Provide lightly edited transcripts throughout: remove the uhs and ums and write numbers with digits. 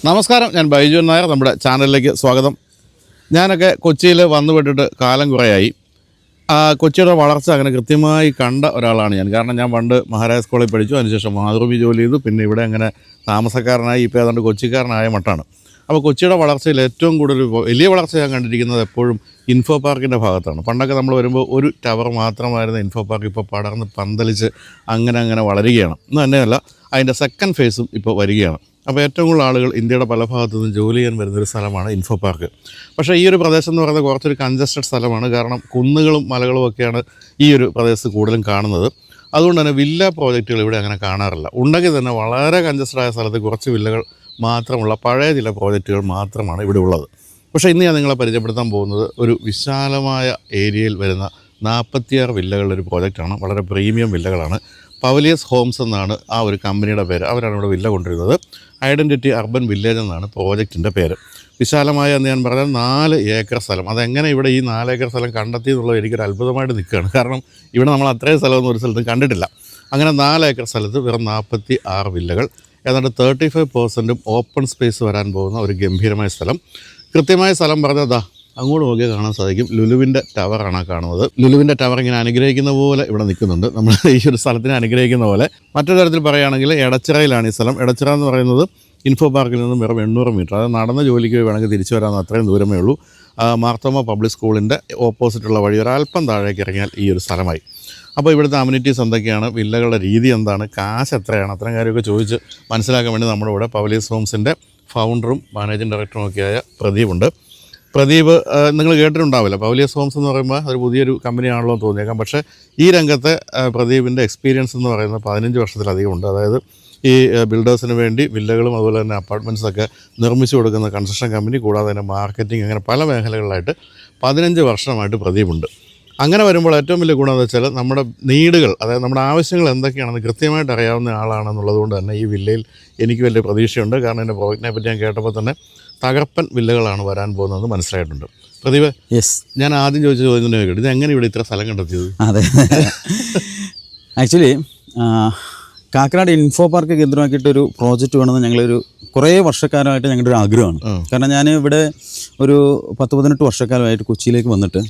നമസ്കാരം, ഞാൻ ബൈജു നായർ. നമ്മുടെ ചാനലിലേക്ക് സ്വാഗതം. ഞാനൊക്കെ കൊച്ചിയിൽ വന്നുപെട്ടിട്ട് കാലം കുറേയായി. കൊച്ചിയുടെ വളർച്ച അങ്ങനെ കൃത്യമായി കണ്ട ഒരാളാണ് ഞാൻ. കാരണം ഞാൻ പണ്ട് മഹാരാജാസ് കോളേജിൽ പഠിച്ചു, അതിനുശേഷം മാതൃഭൂമി ജോലി ചെയ്തു, പിന്നെ ഇവിടെ അങ്ങനെ താമസക്കാരനായി, ഇപ്പോൾ ഏതാണ്ട് കൊച്ചിക്കാരനായ മട്ടാണ്. അപ്പോൾ കൊച്ചിയുടെ വളർച്ചയിൽ ഏറ്റവും കൂടുതൽ വലിയ വളർച്ച ഞാൻ കണ്ടിരിക്കുന്നത് എപ്പോഴും ഇൻഫോ പാർക്കിൻ്റെ ഭാഗത്താണ്. പണ്ടൊക്കെ നമ്മൾ വരുമ്പോൾ ഒരു ടവർ മാത്രമായിരുന്ന ഇൻഫോ പാർക്ക് ഇപ്പോൾ പടർന്ന് പന്തലിച്ച് അങ്ങനെ വളരുകയാണ്. ഇന്ന് തന്നെയല്ല, അതിൻ്റെ സെക്കൻഡ് ഫേസും ഇപ്പോൾ വരികയാണ്. അപ്പോൾ ഏറ്റവും കൂടുതൽ ആളുകൾ ഇന്ത്യയുടെ പല ഭാഗത്തു നിന്നും ജോലി ചെയ്യാൻ വരുന്നൊരു സ്ഥലമാണ് ഇൻഫോ പാർക്ക്. പക്ഷേ ഈ ഒരു പ്രദേശം എന്ന് പറയുന്നത് കുറച്ചൊരു കൺജസ്റ്റഡ് സ്ഥലമാണ്. കാരണം കുന്നുകളും മലകളും ഒക്കെയാണ് ഈ ഒരു പ്രദേശത്ത് കൂടുതലും കാണുന്നത്. അതുകൊണ്ട് തന്നെ വില്ല പ്രോജക്റ്റുകൾ ഇവിടെ അങ്ങനെ കാണാറില്ല. ഉണ്ടെങ്കിൽ തന്നെ വളരെ കൺജസ്റ്റഡായ സ്ഥലത്ത് കുറച്ച് വില്ലകൾ മാത്രമുള്ള പഴയ ചില പ്രോജക്റ്റുകൾ മാത്രമാണ് ഇവിടെ ഉള്ളത്. പക്ഷേ ഇന്ന് ഞാൻ നിങ്ങളെ പരിചയപ്പെടുത്താൻ പോകുന്നത് ഒരു വിശാലമായ ഏരിയയിൽ വരുന്ന 46 വില്ലകളുടെ ഒരു പ്രോജക്റ്റാണ്. വളരെ പ്രീമിയം വില്ലകളാണ്. പവലിയസ് ഹോംസ് എന്നാണ് ആ ഒരു കമ്പനിയുടെ പേര്. അവരാണ് ഇവിടെ വില്ല കൊണ്ടുവരുന്നത്. ഐഡൻറ്റിറ്റി അർബൻ വില്ലേജ് എന്നാണ് പ്രോജക്റ്റിൻ്റെ പേര്. വിശാലമായ എന്ന് ഞാൻ പറഞ്ഞാൽ 4 ഏക്കർ സ്ഥലം. അതെങ്ങനെ ഇവിടെ ഈ 4 ഏക്കർ സ്ഥലം കണ്ടെത്തി എന്നുള്ളത് എനിക്കൊരു അത്ഭുതമായിട്ട് നിൽക്കുകയാണ്. കാരണം ഇവിടെ നമ്മൾ അത്രയും സ്ഥലമൊന്നും ഒരു സ്ഥലത്തും കണ്ടിട്ടില്ല. അങ്ങനെ 4 ഏക്കർ സ്ഥലത്ത് വെറും 46 വില്ലകൾ, ഏതാണ്ട് 35% ഓപ്പൺ സ്പേസ് വരാൻ പോകുന്ന ഒരു ഗംഭീരമായ സ്ഥലം. കൃത്യമായ സ്ഥലം പറഞ്ഞതാ അങ്ങോട്ട് നോക്കിയാൽ കാണാൻ സാധിക്കും. ലുലുവിൻ്റെ ടവറാണ് കാണുന്നത്. ലുലുവിൻ്റെ ടവർ ഇങ്ങനെ അനുഗ്രഹിക്കുന്ന പോലെ ഇവിടെ നിൽക്കുന്നുണ്ട്. നമ്മൾ ഈ ഒരു സ്ഥലത്തിനെ അനുഗ്രഹിക്കുന്ന പോലെ. മറ്റൊരു തരത്തിൽ പറയുകയാണെങ്കിൽ എടച്ചിറയിലാണ് ഈ സ്ഥലം. എടച്ചിറ എന്ന് പറയുന്നത് ഇൻഫോ പാർക്കിൽ നിന്നും വെറും 800 മീറ്റർ, അത് നടന്ന ജോലിക്ക് വേണമെങ്കിൽ തിരിച്ചു വരാമെന്ന് അത്രയും ദൂരമേ ഉള്ളൂ. മാർത്തോമ പബ്ലിക് സ്കൂളിൻ്റെ ഓപ്പോസിറ്റുള്ള വഴി ഒരല്പം താഴേക്ക് ഇറങ്ങിയാൽ ഈ ഒരു സ്ഥലമായി. അപ്പോൾ ഇവിടുത്തെ അമ്യൂണിറ്റീസ് എന്തൊക്കെയാണ്, വില്ലകളുടെ രീതി എന്താണ്, കാശ് എത്രയാണ്, അത്തരം കാര്യമൊക്കെ ചോദിച്ച് മനസ്സിലാക്കാൻ വേണ്ടി നമ്മുടെ ഇവിടെ പവലിയസ് ഹോംസിൻ്റെ ഫൗണ്ടറും മാനേജിംഗ് ഡയറക്ടറും ഒക്കെയായ പ്രദീപുണ്ട്. പ്രദീപ് നിങ്ങൾ കേട്ടിട്ടുണ്ടാവില്ല. പവലിയസ് ഹോംസ് എന്ന് പറയുമ്പോൾ ഒരു പുതിയൊരു കമ്പനിയാണല്ലോ എന്ന് തോന്നിയേക്കാം. പക്ഷേ ഈ രംഗത്തെ പ്രദീപിൻ്റെ എക്സ്പീരിയൻസ് എന്ന് പറയുന്നത് 15 വർഷത്തിലധികം ഉണ്ട്. അതായത് ഈ ബിൽഡേഴ്സിന് വേണ്ടി വില്ലകളും അതുപോലെ തന്നെ അപ്പാർട്ട്മെൻറ്റ്സൊക്കെ നിർമ്മിച്ചു കൊടുക്കുന്ന കൺസ്ട്രക്ഷൻ കമ്പനി, കൂടാതെ തന്നെ മാർക്കറ്റിംഗ്, അങ്ങനെ പല മേഖലകളിലായിട്ട് 15 വർഷമായിട്ട് പ്രദീപുണ്ട്. അങ്ങനെ വരുമ്പോൾ ഏറ്റവും വലിയ ഗുണം എന്ന് വെച്ചാൽ നമ്മുടെ നീഡുകൾ, അതായത് നമ്മുടെ ആവശ്യങ്ങൾ എന്തൊക്കെയാണെന്ന് കൃത്യമായിട്ട് അറിയാവുന്ന ആളാണെന്നുള്ളത് കൊണ്ട് തന്നെ ഈ വില്ലയിൽ എനിക്ക് വലിയ പ്രതീക്ഷയുണ്ട്. കാരണം എൻ്റെ പ്രോജക്റ്റിനെ പറ്റി ഞാൻ കേട്ടപ്പോൾ തന്നെ തകർപ്പൻ വില്ലകളാണ് വരാൻ പോകുന്നതെന്ന് മനസ്സിലായിട്ടുണ്ട്. പ്രദീപ്, ഞാൻ ആദ്യം ചോദിച്ച ചോദ്യം തന്നെ കേട്ടു, ഇത് എങ്ങനെ ഇവിടെ ഇത്ര സ്ഥലം കണ്ടെത്തിയത്? അതെ, ആക്ച്വലി കാക്കനാട് ഇൻഫോ പാർക്ക് കേന്ദ്രമാക്കിയിട്ടൊരു പ്രോജക്റ്റ് വേണമെന്ന് ഞങ്ങളൊരു കുറേ വർഷക്കാലമായിട്ട് ഞങ്ങളുടെ ഒരു ആഗ്രഹമാണ്. കാരണം ഞാൻ ഇവിടെ ഒരു 10-18 വർഷക്കാലമായിട്ട് കൊച്ചിയിലേക്ക് വന്നിട്ട്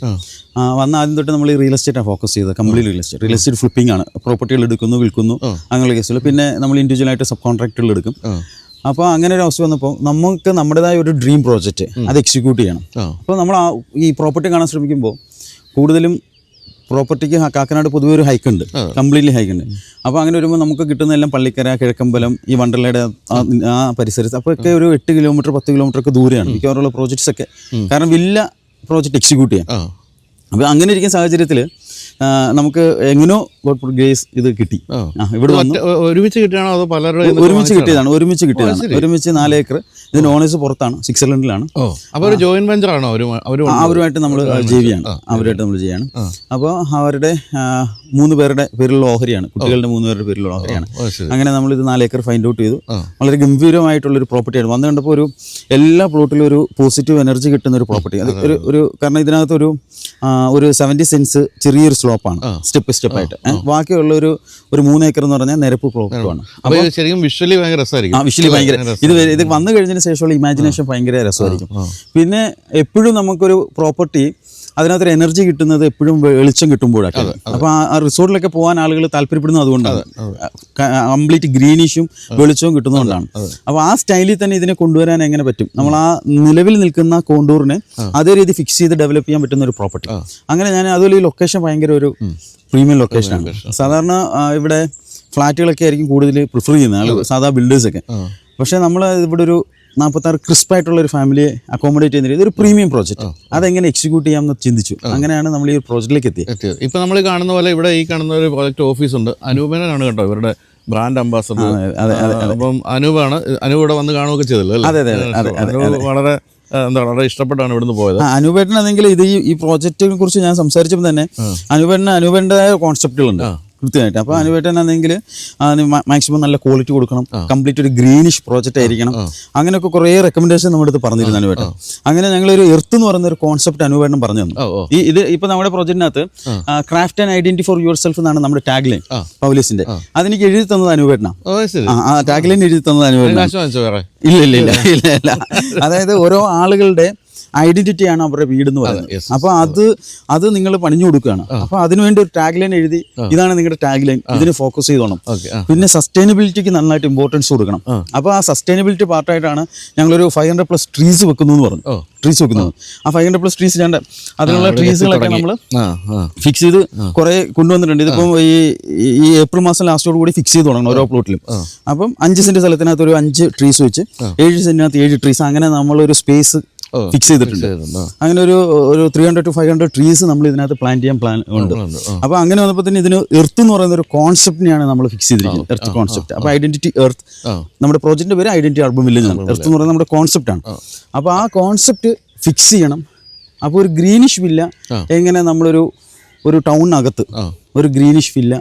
വന്ന ആദ്യം തൊട്ട് നമ്മൾ ഈ റിയൽ എസ്റ്റേറ്റാണ് ഫോക്കസ് ചെയ്തത്. കംപ്ലീറ്റ് റിയൽ എസ്റ്റേറ്റ് ഫ്ലിപ്പിംഗ് ആണ്. പ്രോപ്പർട്ടികൾ എടുക്കുന്നു, വിൽക്കുന്നു, അങ്ങനെയുള്ള കേസുകൾ. പിന്നെ നമ്മൾ ഇൻഡിവിജ്വലായിട്ട് സബ് കോൺട്രാക്റ്റുകൾ എടുക്കും. അപ്പോൾ അങ്ങനെ ഒരു അവസ്ഥ വന്നപ്പോൾ നമുക്ക് നമ്മുടേതായ ഒരു ഡ്രീം പ്രോജക്റ്റ് അത് എക്സിക്യൂട്ട് ചെയ്യണം. അപ്പോൾ നമ്മൾ ഈ പ്രോപ്പർട്ടി കാണാൻ ശ്രമിക്കുമ്പോൾ കൂടുതലും പ്രോപ്പർട്ടിക്ക് കാക്കനാട് പൊതുവെ ഒരു ഹൈക്ക് ഉണ്ട്, കംപ്ലീറ്റ്ലി ഹൈക്ക് ഉണ്ട്. അപ്പോൾ അങ്ങനെ വരുമ്പോൾ നമുക്ക് കിട്ടുന്നതെല്ലാം പള്ളിക്കര, കിഴക്കമ്പലം, ഈ വണ്ടർലയുടെ ആ പരിസരത്ത്. അപ്പോഴൊക്കെ ഒരു 8 കിലോമീറ്റർ 10 കിലോമീറ്റർ ഒക്കെ ദൂരെയാണ് മിക്കവാറുള്ള പ്രോജക്ട്സ് ഒക്കെ. കാരണം വില്ല പ്രോജക്റ്റ് എക്സിക്യൂട്ട് ചെയ്യാം. അപ്പോൾ അങ്ങനെ ഇരിക്കുന്ന സാഹചര്യത്തിൽ നമുക്ക് എങ്ങനെയോ ഗ്രേസ് ഇത് കിട്ടി. ഇവിടെ ഒരുമിച്ച് കിട്ടിയാണോ അതോ പലരുടെ ഒരുമിച്ച് കിട്ടിയതാണ്? ഒരുമിച്ച് 4 ഏക്കർ. ഇതിന് ഓണേഴ്സ് പുറത്താണ്, സ്വിറ്റ്സർലൻഡിലാണ്. അപ്പോൾ ഒരു ജോയിന്റ് വെഞ്ചർ ആണോ? അവരുമായിട്ട് നമ്മൾ ചെയ്യാണ്. അപ്പോൾ അവരുടെ 3 പേരുടെ പേരിലുള്ള ഓഹരിയാണ്, കുട്ടികളുടെ 3 പേരുടെ പേരിലുള്ള ഓഹരിയാണ്. അങ്ങനെ നമ്മളിത് 4 ഏക്കർ ഫൈൻഡ് ഔട്ട് ചെയ്തു. വളരെ ഗംഭീരമായിട്ടുള്ളൊരു പ്രോപ്പർട്ടിയാണ്. വന്നു കണ്ടപ്പോൾ എല്ലാ പ്ലോട്ടിലും ഒരു പോസിറ്റീവ് എനർജി കിട്ടുന്ന ഒരു പ്രോപ്പർട്ടി. അത് ഒരു കാരണം ഇതിനകത്തൊരു 70 സെൻസ് ചെറിയൊരു സ്ലോപ്പാണ്, സ്റ്റെപ്പായിട്ട്. ബാക്കിയുള്ള ഒരു 3 ഏക്കർ എന്ന് പറഞ്ഞാൽ നിരപ്പ് പ്ലോട്ടാണ്. അപ്പോൾ ശരിക്കും വിഷ്വലി ഭയങ്കര രസമായിരിക്കും. വിഷ്വലി ഭയങ്കര ഇത് വന്നു കഴിഞ്ഞതിന് ശേഷമുള്ള ഇമാജിനേഷൻ ഭയങ്കര രസമായിരിക്കും. പിന്നെ എപ്പോഴും നമുക്കൊരു പ്രോപ്പർട്ടി അതിനകത്തൊരു എനർജി കിട്ടുന്നത് എപ്പോഴും വെളിച്ചം കിട്ടുമ്പോഴൊക്കെ. അപ്പോൾ ആ റിസോർട്ടിലൊക്കെ പോകാൻ ആളുകൾ താല്പര്യപ്പെടുന്നത് അതുകൊണ്ടാണ്. കംപ്ലീറ്റ് ഗ്രീനിഷും വെളിച്ചവും കിട്ടുന്നതുകൊണ്ടാണ്. അപ്പോൾ ആ സ്റ്റൈലിൽ തന്നെ ഇതിനെ കൊണ്ടുവരാൻ എങ്ങനെ പറ്റും? നമ്മൾ ആ നിലവിൽ നിൽക്കുന്ന കോണ്ടൂറിനെ അതേ രീതി ഫിക്സ് ചെയ്ത് ഡെവലപ്പ് ചെയ്യാൻ പറ്റുന്ന ഒരു പ്രോപ്പർട്ടി. അങ്ങനെ ഞാൻ അതുപോലെ ഈ ലൊക്കേഷൻ ഭയങ്കര ഒരു പ്രീമിയം ലൊക്കേഷനാണ്. സാധാരണ ഇവിടെ ഫ്ലാറ്റുകളൊക്കെ ആയിരിക്കും കൂടുതൽ പ്രിഫർ ചെയ്യുന്നത് സാധാ ബിൽഡേഴ്സൊക്കെ. പക്ഷേ നമ്മൾ ഇവിടെ ഒരു 46 ക്രിസ്പായിട്ടുള്ള ഒരു ഫാമിലിയെ അക്കോമഡേറ്റ് ചെയ്യുന്ന ഇതൊരു പ്രീമിയം പ്രോജക്റ്റ്. അതെങ്ങനെ എക്സിക്യൂട്ട് ചെയ്യാമെന്ന് ചിന്തിച്ചു. അങ്ങനെയാണ് നമ്മൾ ഈ പ്രോജക്റ്റിലേക്ക് എത്തിയത്. ഇപ്പം നമ്മൾ കാണുന്ന പോലെ ഇവിടെ ഈ കാണുന്ന ഒരു പ്രോജക്റ്റ് ഓഫീസുണ്ട്. അനൂപനാണ് കേട്ടോ ഇവരുടെ ബ്രാൻഡ് അംബാസഡർ. അപ്പം അനൂപ് ഇവിടെ വന്ന് കാണുകയൊക്കെ ചെയ്തല്ലോ. വളരെ വളരെ ഇഷ്ടപ്പെട്ടാണ് ഇവിടുന്ന് പോയത്. അനൂപേട്ടനാണെങ്കിൽ ഇത് ഈ പ്രോജക്റ്റിനെ കുറിച്ച് ഞാൻ സംസാരിച്ചപ്പോൾ തന്നെ അനൂപേട്ടൻ്റെതായ കോൺസെപ്റ്റുകളുണ്ട്. കൃത്യമായിട്ട്. അപ്പോൾ അനുവേട്ടനാണെങ്കിൽ മാക്സിമം നല്ല ക്വാളിറ്റി കൊടുക്കണം, കംപ്ലീറ്റ് ഒരു ഗ്രീനിഷ് പ്രോജക്റ്റ് ആയിരിക്കണം, അങ്ങനെയൊക്കെ കുറേ റെക്കമെൻഡേഷൻ നമ്മുടെ അടുത്ത് പറഞ്ഞിരുന്നു അനുവേട്ടൻ. അങ്ങനെ ഞങ്ങളൊരു എർത്ത് എന്ന് പറയുന്ന ഒരു കോൺസെപ്റ്റ് അനുവേട്ടൻ പറഞ്ഞു തന്നു. ഇത് ഇപ്പൊ നമ്മുടെ പ്രോജക്റ്റിനകത്ത് craft and identity for yourself എന്നാണ് നമ്മുടെ ടാഗ് ലൈൻ പൗലീസിന്റെ. അതെനിക്ക് എഴുതി തന്നത് അനുവേട്ടനാണ്. ആ ടാഗ് ലൈൻ എഴുതി തന്നത് അനുവേട്ടനാണ്. ഇല്ല. അതായത് ഓരോ ആളുകളുടെ ഐഡന്റിറ്റിയാണ് അവരുടെ വീട് എന്ന് പറയുന്നത്. അപ്പൊ അത് നിങ്ങൾ പണിഞ്ഞു കൊടുക്കുകയാണ്. അപ്പൊ അതിനുവേണ്ടി ഒരു ടാഗ് ലൈൻ എഴുതി, ഇതാണ് നിങ്ങളുടെ ടാഗ് ലൈൻ, ഇതിന് ഫോക്കസ് ചെയ്തോണം. പിന്നെ സസ്റ്റൈനബിലിറ്റിക്ക് നന്നായിട്ട് ഇമ്പോർട്ടൻസ് കൊടുക്കണം. അപ്പൊ ആ സസ്റ്റൈനബിലിറ്റി പാർട്ടായിട്ടാണ് ഞങ്ങളൊരു 500+ ട്രീസ് വെക്കുന്നു എന്ന് പറഞ്ഞു. ട്രീസ് വെക്കുന്നത് ആ 500+ ട്രീസ് ഞാൻ അതിനുള്ള ട്രീസുകളൊക്കെ നമ്മൾ ഫിക്സ് ചെയ്ത് കുറെ കൊണ്ടുവന്നിട്ടുണ്ട്. ഇതിപ്പം ഈ ഏപ്രിൽ മാസം ലാസ്റ്റോട് കൂടി ഫിക്സ് ചെയ്ത് തുടങ്ങണം ഓരോ പ്ലോട്ടിലും. അപ്പം 5 സെന്റ് സ്ഥലത്തിനകത്ത് ഒരു 5 ട്രീസ് വെച്ച് 7 സെന്റിനകത്ത് 7 ട്രീസ്, അങ്ങനെ നമ്മളൊരു സ്പേസ് ഫിക്സ് ചെയ്തിട്ടുണ്ട്. അങ്ങനെ ഒരു 300 to 500 ട്രീസ് നമ്മൾ ഇതിനകത്ത് പ്ലാൻ ചെയ്യാൻ പ്ലാൻ ഉണ്ട്. അപ്പൊ അങ്ങനെ വന്നപ്പോൾ തന്നെ ഇതിന് എർത്ത് എന്ന് പറയുന്ന ഒരു കോൺസെപ്റ്റിനെയാണ് നമ്മൾ ഫിക്സ് ചെയ്തിരിക്കുന്നത്, എർത്ത് കോൺസെപ്റ്റ്. അപ്പൊ ഐഡന്റിറ്റി എർത്ത്, നമ്മുടെ പ്രോജക്റ്റിന്റെ പേര് ഐഡന്റിറ്റി അർബൻ വില്ലേജ് ആണ്. എർത്ത് എന്ന് പറയുന്നത് നമ്മുടെ കോൺസെപ്റ്റ് ആണ്. അപ്പൊ ആ കോൺസെപ്റ്റ് ഫിക്സ് ചെയ്യണം. അപ്പോൾ ഒരു ഗ്രീനിഷ് വില്ല എങ്ങനെ നമ്മളൊരു ടൗണിനകത്ത് ഒരു ഗ്രീനിഷ് വില്ല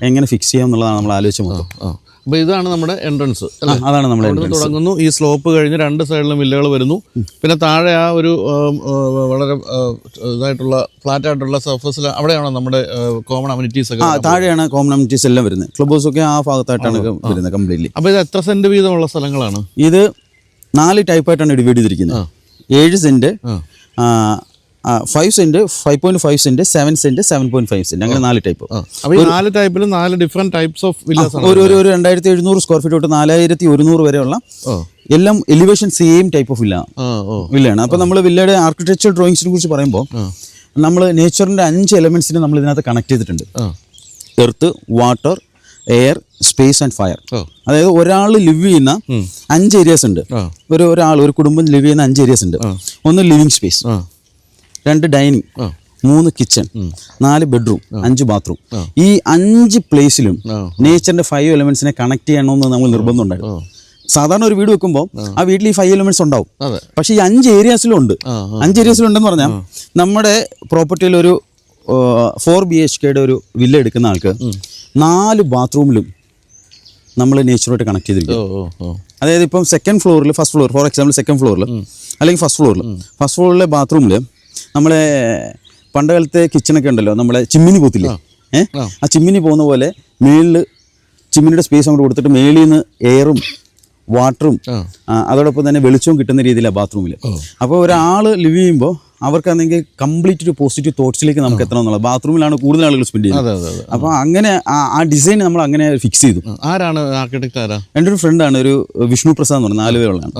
എങ്ങനെ ഫിക്സ് ചെയ്യാം എന്നുള്ളതാണ് നമ്മൾ ആലോചിച്ച മൊത്തം. അപ്പോൾ ഇതാണ് നമ്മുടെ എൻട്രൻസ്, അതാണ് നമ്മുടെ തുടങ്ങുന്നു. ഈ സ്ലോപ്പ് കഴിഞ്ഞ് 2 സൈഡിലും വില്ലകൾ വരുന്നു. പിന്നെ താഴെ ആ ഒരു വളരെ ഇതായിട്ടുള്ള ഫ്ലാറ്റ് ആയിട്ടുള്ള സർഫസിൽ അവിടെയാണോ നമ്മുടെ കോമൺ അമ്യൂണിറ്റീസ് ഒക്കെ? താഴെയാണ് കോമൺ അമ്യൂണിറ്റീസ് എല്ലാം വരുന്നത്. ക്ലബ് ഹൗസ് ഒക്കെ ആ ഭാഗത്തായിട്ടാണ് വരുന്നത് കംപ്ലീറ്റ്ലി. അപ്പോൾ ഇത് എത്ര സെന്റ് വീതമുള്ള സ്ഥലങ്ങളാണ്? ഇത് 4 ടൈപ്പായിട്ടാണ് ഡിവൈഡ് ചെയ്തിരിക്കുന്നത്. 7 saint, 5 saint, 5.5 saint, 7 saint, 7.5 saint, അങ്ങനെ 4 ടൈപ്പ്. അപ്പോൾ ഈ 4 ടൈപ്പിലും 4 ഡിഫറെന്റ് ടൈപ്സ് ഓഫ് വില്ലാസ് ആണ്. ഒരു 2700 സ്ക്വയർ ഫീറ്റ് തൊട്ട് 4100 വരെയുള്ള എല്ലാം എലിവേഷൻ സെയിം ടൈപ്പ് ഓഫ് വില്ലയാണ്. അപ്പോൾ നമ്മൾ വില്ലയുടെ ആർക്കിടെക്ചർ ഡ്രോയിങ്സിനെ കുറിച്ച് പറയുമ്പോൾ നമ്മൾ നേച്ചറിന്റെ 5 എലമെന്റ്സിനെ നമ്മൾ ഇതിനകത്ത് കണക്ട് ചെയ്തിട്ടുണ്ട്. Earth, water, air, space and fire. അതായത് ഒരാൾ ലിവ് ചെയ്യുന്ന 5 ഏരിയാസ് ഉണ്ട്. ഒരു കുടുംബം ലിവ് ചെയ്യുന്ന 5 ഏരിയാസ് ഉണ്ട്. 1 living space, 2 dining, 3 kitchen, 4 bedroom, 5 bathroom. ഈ 5 പ്ലേസിലും നേച്ചറിന്റെ 5 എലമെന്റ്സിനെ കണക്ട് ചെയ്യണമെന്ന് നമ്മൾ നിർബന്ധം ഉണ്ടായിരുന്നു. സാധാരണ ഒരു വീട് വെക്കുമ്പോൾ ആ വീട്ടിൽ ഈ 5 എലമെന്റ്സ് ഉണ്ടാവും. പക്ഷെ ഈ 5 ഏരിയാസിലും ഉണ്ട്. 5 ഏരിയാസിലും ഉണ്ടെന്ന് പറഞ്ഞാൽ നമ്മുടെ പ്രോപ്പർട്ടിയിൽ ഒരു 4 BHKയുടെ ഒരു വില്ല എടുക്കുന്ന ആൾക്ക് 4 ബാത്റൂമിലും നമ്മൾ നേച്ചറുമായിട്ട് കണക്ട് ചെയ്തിരിക്കും. അതായത് ഇപ്പം സെക്കൻഡ് ഫ്ലോറിൽ, first floor for example second ഫ്ലോറിൽ അല്ലെങ്കിൽ ഫസ്റ്റ് ഫ്ലോറിലെ ബാത്റൂമിൽ നമ്മളെ പണ്ട് കാലത്തെ കിച്ചണൊക്കെ ഉണ്ടല്ലോ, നമ്മളെ ചിമ്മിനി പോത്തില്ലേ, ആ ചിമ്മിനി പോകുന്ന പോലെ മേളിൽ ചിമ്മിനിയുടെ സ്പേസ് അങ്ങോട്ട് കൊടുത്തിട്ട് മേളിൽ നിന്ന് എയറും വാട്ടറും അതോടൊപ്പം തന്നെ വെളിച്ചവും കിട്ടുന്ന രീതിയിലാണ് ബാത്റൂമിൽ. അപ്പോൾ ഒരാൾ ലിവ് ചെയ്യുമ്പോൾ അവർക്കാണെങ്കിൽ കംപ്ലീറ്റ് ഒരു പോസിറ്റീവ് തോട്ട്സിലേക്ക് നമുക്ക് എത്തണം എന്നുള്ളത്. ബാത്റൂമിലാണ് കൂടുതൽ ആളുകൾ സ്പെൻഡ് ചെയ്യുന്നത്. അപ്പോൾ അങ്ങനെ ആ ഡിസൈൻ നമ്മൾ അങ്ങനെ ഫിക്സ് ചെയ്തു. ആരാണ് ആർക്കിടെക്ട്? എൻ്റെ ഒരു ഫ്രണ്ടാണ്, ഒരു വിഷ്ണു പ്രസാദ് എന്ന് പറഞ്ഞ ആലുവയുള്ളതാണ്.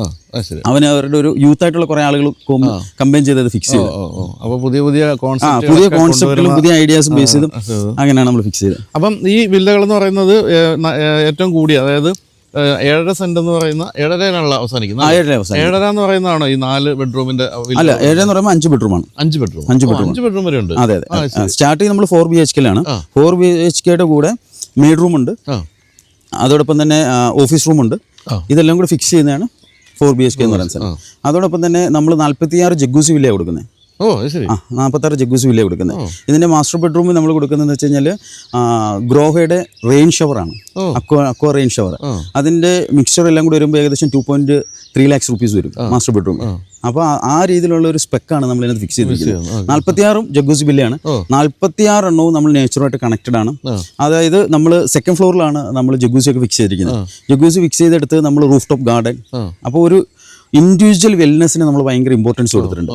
അവന് അവരുടെ ഒരു യൂത്ത് ആയിട്ടുള്ള കുറെ ആളുകൾ കമ്പൈൻ ചെയ്തത് ഫിക്സ് ചെയ്തു. അപ്പോൾ പുതിയ കോൺസെപ്റ്റുകളും പുതിയ ഐഡിയാസും ബേസ് ചെയ്തും അങ്ങനെയാണ് നമ്മൾ ഫിക്സ് ചെയ്തത്. അപ്പം ഈ വില്ലകൾ എന്ന് പറയുന്നത് ഏറ്റവും കൂടിയ, അതായത് 7.5 സെന്റ് എന്ന് പറയുന്ന 7.5 അവസാനിക്കുന്നത്. 7.5 എന്ന് പറയുന്നതാണോ ഈ 4 ബെഡ്റൂമിന്റെ? അല്ല, 7 എന്ന് പറയുമ്പോൾ 5 ബെഡ്റൂമാണ്. 5 ബെഡ്റൂം വരെ ഉണ്ട്. അതെ. സ്റ്റാർട്ടിങ് നമ്മൾ 4 BHKയിലാണ്. 4 BHKയുടെ കൂടെ മെയ്ഡ് റൂം ഉണ്ട്, അതോടൊപ്പം തന്നെ ഓഫീസ് റൂം ഉണ്ട്. ഇതെല്ലാം കൂടെ ഫിക്സ് ചെയ്യുന്നതാണ് 4 BHK എന്ന് പറയുന്ന സ്ഥലം. അതോടൊപ്പം തന്നെ നമ്മൾ 46 ജഗ്ഗൂസി വില്ല കൊടുക്കുന്നത്. 46 ജഗ്ഗൂസി വില്ല കൊടുക്കുന്നത്. ഇതിന്റെ മാസ്റ്റർ ബെഡ്റൂമിൽ നമ്മൾ കൊടുക്കുന്നതെന്ന് വെച്ച് കഴിഞ്ഞാൽ ഗ്രോഹയുടെ റെയിൻ ഷവറാണ്, അക്വ റെയിൻ ഷവർ. അതിന്റെ മിക്സ്ചർ എല്ലാം കൂടി വരുമ്പോൾ ഏകദേശം 2.3 lakhs rupees വരും മാസ്റ്റർ ബെഡ്റൂം. അപ്പോൾ ആ രീതിയിലുള്ള ഒരു സ്പെക്കാണ് നമ്മൾ ഇതിനകത്ത് ഫിക്സ് ചെയ്തിരിക്കുന്നത്. 46 ജഗ്ഗൂസി വില്ലയാണ്. 46 എണ്ണവും നമ്മൾ നേച്ചറുമായിട്ട് കണക്റ്റഡ് ആണ്. അതായത് നമ്മൾ സെക്കൻഡ് ഫ്ലോറിലാണ് നമ്മൾ ജഗ്ഗൂസി ഒക്കെ ഫിക്സ് ചെയ്തിരിക്കുന്നത്. ജഗ്ഗൂസി ഫിക്സ് ചെയ്തെടുത്ത് നമ്മൾ റൂഫ് ടോപ്പ് ഗാർഡൻ. അപ്പോൾ ഒരു ഇൻഡിവിജ്വൽ വെൽനെസ്സിന് നമ്മൾ ഭയങ്കര ഇമ്പോർട്ടൻസ് കൊടുത്തിട്ടുണ്ട്.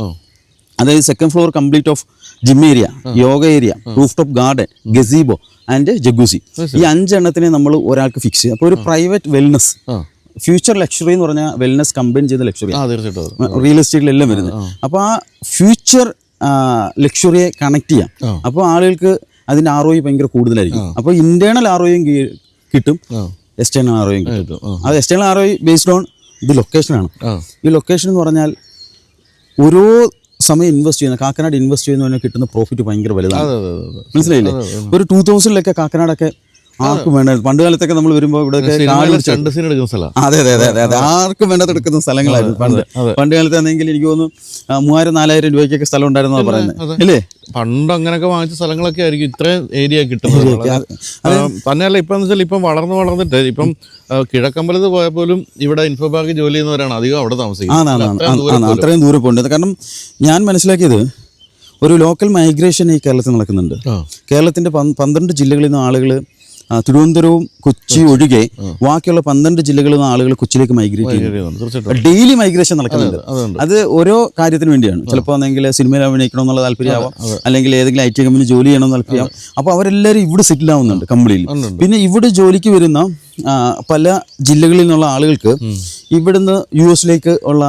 അതായത് second floor complete of gym area, yoga area, rooftop garden, gazebo and jacuzzi. ഈ 5 എണ്ണത്തിനെ നമ്മൾ ഒരാൾക്ക് ഫിക്സ് ചെയ്യും. അപ്പോൾ ഒരു പ്രൈവറ്റ് വെൽനെസ്, ഫ്യൂച്ചർ ലക്ഷറി എന്ന് പറഞ്ഞാൽ വെൽനെസ് കമ്പൈൻ ചെയ്ത ലക്ഷറി റിയൽ എസ്റ്റേറ്റിലെല്ലാം വരുന്നത്. അപ്പോൾ ആ ഫ്യൂച്ചർ ലക്ഷറിയെ കണക്ട് ചെയ്യാം. അപ്പോൾ ആളുകൾക്ക് അതിൻ്റെ ROI ഭയങ്കര കൂടുതലായിരിക്കും. അപ്പോൾ ഇന്റേണൽ ROI കിട്ടും, എക്സ്റ്റേണൽ ROI കിട്ടും. അത് എക്സ്റ്റേണൽ ROI ബേസ്ഡ് ഓൺ ഇത് ലൊക്കേഷനാണ്. ഈ ലൊക്കേഷൻ എന്ന് പറഞ്ഞാൽ ഓരോ സമയം ഇൻവെസ്റ്റ് ചെയ്യുന്ന കാക്കനാട് ഇൻവെസ്റ്റ് ചെയ്യുന്നതിന് കിട്ടുന്ന പ്രോഫിറ്റ് ഭയങ്കര വലുതാണ്. മനസ്സിലായില്ലേ? ഒരു 2000-ലൊക്കെ കാക്കനാടൊക്കെ ആർക്കും വേണ്ട. പണ്ട് കാലത്തൊക്കെ നമ്മൾ വരുമ്പോൾ ഇവിടെ രണ്ട് സീൻ എടുക്കുന്ന സ്ഥലം. അതെ അതെ അതെ അതെ അതെ, ആർക്കും വേണ്ടാത്ത എടുക്കുന്ന സ്ഥലങ്ങളായിരുന്നു പണ്ട് കാലത്ത്. ആണെങ്കിൽ എനിക്ക് തോന്നുന്നു 3000-4000 രൂപയ്ക്കൊക്കെ സ്ഥലം ഉണ്ടായിരുന്നാ പറയുന്നത് അല്ലേ? പണ്ട് അങ്ങനെയൊക്കെ വാങ്ങിച്ച സ്ഥലങ്ങളൊക്കെ ആയിരിക്കും ഇത്രയും ഏരിയ കിട്ടുന്നത്. തന്നെയല്ല ഇപ്പം എന്ന് വെച്ചാൽ ഇപ്പം വളർന്നിട്ട് ഇപ്പം കിഴക്കമ്പലത്ത് പോയാൽ പോലും ഇവിടെ ഇൻഫോ പാർക്കിൽ ജോലി ചെയ്യുന്നവരാണ് അധികം അവിടെ താമസിക്കുന്നത്. അത്രയും ദൂരം പോകുന്നത്. കാരണം ഞാൻ മനസ്സിലാക്കിയത് ഒരു ലോക്കൽ മൈഗ്രേഷൻ ഈ കേരളത്തിൽ നടക്കുന്നുണ്ട്. കേരളത്തിൻ്റെ 12 ജില്ലകളിൽ നിന്ന് ആളുകൾ തിരുവനന്തപുരവും കൊച്ചി ഒഴികെ ബാക്കിയുള്ള 12 ജില്ലകളിൽ നിന്ന് ആളുകൾ കൊച്ചിയിലേക്ക് മൈഗ്രേറ്റ് ചെയ്യുന്നു. ഡെയിലി മൈഗ്രേഷൻ നടക്കുന്നുണ്ട്. അത് ഓരോ കാര്യത്തിന് വേണ്ടിയാണ്. ചിലപ്പോൾ ആണെങ്കിൽ സിനിമയിൽ അഭിനയിക്കണം എന്നുള്ള താല്പര്യമാവാം, അല്ലെങ്കിൽ ഏതെങ്കിലും IT കമ്പനി ജോലി ചെയ്യണം എന്ന് താല്പര്യമാവും. അപ്പോൾ അവരെല്ലാവരും ഇവിടെ സെറ്റിൽ ആവുന്നുണ്ട് കംപ്ലീറ്റ്ലി. പിന്നെ ഇവിടെ ജോലിക്ക് വരുന്ന പല ജില്ലകളിൽ നിന്നുള്ള ആളുകൾക്ക് ഇവിടുന്ന് US ഉള്ള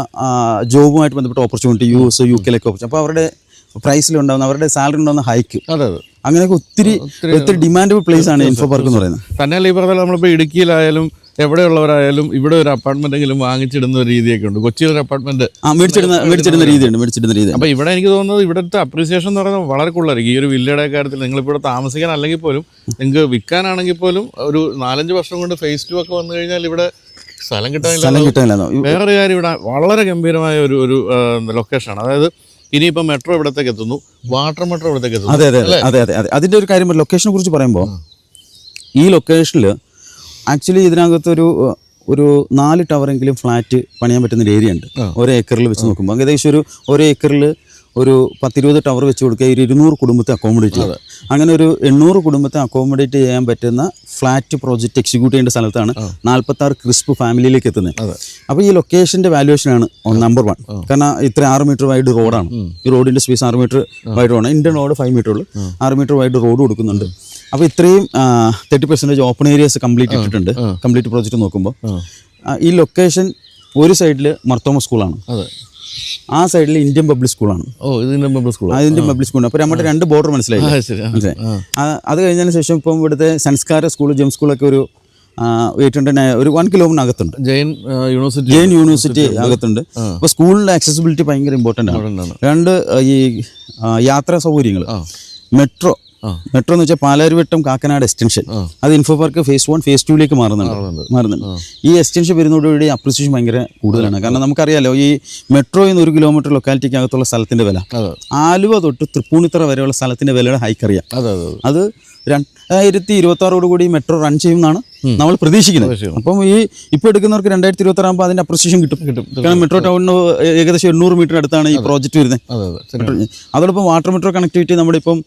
ജോബുമായിട്ട് ബന്ധപ്പെട്ട ഓപ്പർച്യൂണിറ്റി, US UK ഓപ്പർച്യൂണിറ്റി. അപ്പോൾ അവരുടെ പ്രൈസിലുണ്ടാകുന്ന അവരുടെ സാലറി ഉണ്ടാകുന്ന ഹൈക്ക്, അങ്ങനെയൊക്കെ ഒത്തിരി ഡിമാൻഡബിൾ പ്ലേസ് ആണ് ഇൻഫോ പാർക്ക് എന്ന് പറയുന്നത്. തന്നെയല്ല ഈ പറഞ്ഞാൽ നമ്മളിപ്പോൾ ഇടുക്കിയിലായാലും എവിടെയുള്ളവരായാലും ഇവിടെ ഒരു അപ്പാർട്ട്മെന്റെങ്കിലും വാങ്ങിച്ചിടുന്ന ഒരു രീതിയൊക്കെ ഉണ്ട്. കൊച്ചിയിൽ ഒരു അപ്പാർട്ട്മെന്റ് മേടിച്ചിടുന്ന രീതിയുണ്ട്. അപ്പോൾ ഇവിടെ എനിക്ക് തോന്നുന്നത് ഇവിടുത്തെ അപ്രീസിയേഷൻ എന്ന് പറയുന്നത് വളരെ കൂടുതലായിരിക്കും. ഈ ഒരു വില്ലയുടെ കാര്യത്തിൽ നിങ്ങളിപ്പോൾ ഇവിടെ താമസിക്കാൻ അല്ലെങ്കിൽ പോലും, നിങ്ങൾക്ക് വിൽക്കാനാണെങ്കിൽ പോലും ഒരു 4-5 വർഷം കൊണ്ട് ഫേസ് 2 ഒക്കെ വന്നു കഴിഞ്ഞാൽ ഇവിടെ സ്ഥലം കിട്ടാനില്ല. വേറൊരു കാര്യം, ഇവിടെ വളരെ ഗംഭീരമായ ഒരു ലൊക്കേഷനാണ്. അതായത് ഇനിയിപ്പോൾ മെട്രോ ഇവിടത്തേക്ക് എത്തുന്നു, വാട്ടർ മെട്രോ ഇവിടത്തേക്ക് എത്തുന്നു. അതെ. അതിൻ്റെ ഒരു കാര്യം ലൊക്കേഷനെ കുറിച്ച് പറയുമ്പോൾ, ഈ ലൊക്കേഷനിൽ ആക്ച്വലി ഇതിനകത്തൊരു 4 ടവറെങ്കിലും ഫ്ലാറ്റ് പണിയാൻ പറ്റുന്ന ഒരു ഏരിയ ഉണ്ട്. ഒരു ഏക്കറിൽ വെച്ച് നോക്കുമ്പോൾ ഏകദേശം ഒരു ഏക്കറിൽ ഒരു 10-20 ടവർ വെച്ച് കൊടുക്കുക, 200 കുടുംബത്തെ അക്കോമഡേറ്റ് ചെയ്യുക. അങ്ങനെ ഒരു 800 കുടുംബത്തെ അക്കോമഡേറ്റ് ചെയ്യാൻ പറ്റുന്ന ഫ്ലാറ്റ് പ്രോജക്റ്റ് എക്സിക്യൂട്ട് ചെയ്യേണ്ട സ്ഥലത്താണ് 46 ക്രിസ്പ് ഫാമിലിയിലേക്ക് എത്തുന്നത്. അപ്പോൾ ഈ ലൊക്കേഷൻ്റെ വാല്യുവേഷനാണ് നമ്പർ 1. കാരണം ഇത്ര 6 മീറ്റർ വൈഡ് റോഡാണ്. ഈ റോഡിൻ്റെ സ്പേസ് 6 മീറ്റർ വൈഡ് റോഡാണ്. ഇന്ത്യൻ റോഡ് 5 മീറ്റർ ഉള്ളൂ, 6 മീറ്റർ വൈഡ് റോഡ് കൊടുക്കുന്നുണ്ട്. അപ്പോൾ ഇത്രയും 30% ഓപ്പൺ ഏരിയാസ് കംപ്ലീറ്റ് ഇട്ടിട്ടുണ്ട്. കംപ്ലീറ്റ് പ്രോജക്റ്റ് നോക്കുമ്പോൾ ഈ ലൊക്കേഷൻ ഒരു സൈഡിൽ മർത്തോമ സ്കൂളാണ്, ആ സൈഡിൽ ഇന്ത്യൻ പബ്ലിക് സ്കൂളാണ്. ഇന്ത്യൻ പബ്ലിക് സ്കൂളാണ്. അപ്പോൾ നമ്മുടെ 2 ബോർഡർ മനസ്സിലായി. അത് കഴിഞ്ഞതിന് ശേഷം ഇപ്പം ഇവിടുത്തെ സംസ്കാര സ്കൂൾ, ജെം സ്കൂളൊക്കെ ഒരു 1 കിലോമീറ്റർ അകത്തുണ്ട്. ജെയിൻ യൂണിവേഴ്സിറ്റി അകത്തുണ്ട്. അപ്പോൾ സ്കൂളിൻ്റെ ആക്സസിബിലിറ്റി ഭയങ്കര ഇമ്പോർട്ടൻ്റ് ആണ്. 2 ഈ യാത്രാ സൗകര്യങ്ങൾ, മെട്രോ എന്ന് വെച്ചാൽ പാലാരിവട്ടം കാക്കനാട് എക്സ്റ്റൻഷൻ, അത് ഇൻഫോ പാർക്ക് ഫേസ് 1 ഫേസ് 2 മാറുന്നുണ്ട്. ഈ എക്സ്റ്റൻഷൻ വരുന്നതോടുകൂടി അപ്രിസിയേഷൻ ഭയങ്കര കൂടുതലാണ്. കാരണം നമുക്കറിയാലോ, ഈ മെട്രോയിൽ നിന്ന് 1 കിലോമീറ്റർ ലൊക്കാലിറ്റിക്ക് അകത്തുള്ള സ്ഥലത്തിന്റെ വില, ആലുവ തൊട്ട് തൃപ്പൂണിത്തറ വരെയുള്ള സ്ഥലത്തിന്റെ വിലയുടെ ഹൈക്ക് അറിയാം. അത് 2026 മെട്രോ റൺ ചെയ്യുമെന്നാണ് നമ്മൾ പ്രതീക്ഷിക്കുന്നത്. അപ്പം ഈ ഇപ്പോൾ എടുക്കുന്നവർക്ക് 2026 ആകുമ്പോൾ അതിന്റെ അപ്രിസിയേഷൻ കിട്ടും. കാരണം മെട്രോ ടൗണിന് ഏകദേശം 800 മീറ്റർ അടുത്താണ് ഈ പ്രോജക്റ്റ് വരുന്നത്. അതോടൊപ്പം വാട്ടർ മെട്രോ കണക്ടിവിറ്റി നമ്മുടെ ഇപ്പം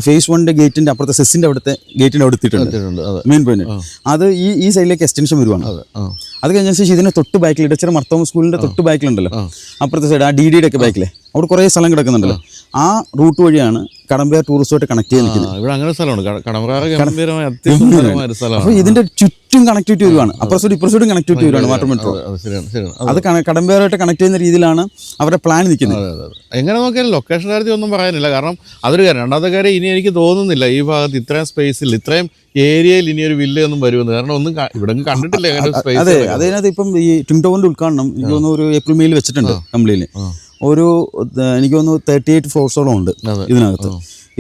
ഫേസ് 1 ഗേറ്റിന്റെ അപ്പുറത്തെ സെസ്സിന്റെ അവിടുത്തെ ഗേറ്റിന്റെ അവിടെ എത്തിയിട്ടുണ്ട്. മെയിൻ പോയിന്റ് അത് ഈ സൈഡിലേക്ക് എക്സ്റ്റൻഷൻ വരുവാണ്. അത് കഴിഞ്ഞ ശേഷം ഇതിന് തൊട്ട് ബാക്കിൽ ഇടച്ചിറ മർത്തോമ സ്കൂളിന്റെ തൊട്ട് ബാക്കിലുണ്ടല്ലോ, അപ്പുറത്തെ സൈഡ് ആ DD ഒക്കെ ബാക്കിലെ അവിടെ കുറേ സ്ഥലം കിടക്കുന്നുണ്ടല്ലോ. ആ റൂട്ട് വഴിയാണ് കടമ്പയാർ ടൂറിസമായിട്ട് കണക്ട് ചെയ്ത് നിൽക്കുന്നത്. അപ്പോൾ ഇതിന്റെ ചുറ്റും കണക്ടിവിറ്റി വരുവാണ്, അപ്പുറത്തോട്ട് ഇപ്പുറത്തോട്ടും കണക്ടിവിറ്റി വരുവാണ് വാട്ടർ മെട്രോ. അത് കടമ്പയാറായിട്ട് കണക്ട് ചെയ്യുന്ന രീതിയിലാണ് അവരുടെ പ്ലാൻ നിൽക്കുന്നത്. എങ്ങനെ നോക്കിയാലും ലൊക്കേഷൻ കാര്യത്തിൽ ഒന്നും പറയാനില്ല. കാരണം അതൊരു കാര്യം. രണ്ടാമത്തെ കാര്യം, ഇനി എനിക്ക് തോന്നുന്നില്ല ഈ ഭാഗത്ത് ഇത്രയും സ്പേസിൽ ഇത്രയും ഏരിയയിൽ ഇനി ഒരു വില്ല ഒന്നും വരുമെന്ന്. കാരണം ഒന്നും ഇവിടെ കണ്ടിട്ടില്ല. അതെ, അതിനകത്ത് ഇപ്പം ഈ ട്വിൻ ടവറിന്റെ ഉദ്ഘാടനം എനിക്ക് തോന്നുന്നു ഒരു ഏപ്രിൽ മെയിൽ വെച്ചിട്ടുണ്ട് കംപ്ലീറ്റ്ലി. എനിക്ക് തോന്നുന്നു 38 ഫ്ലോർസോളം ഉണ്ട്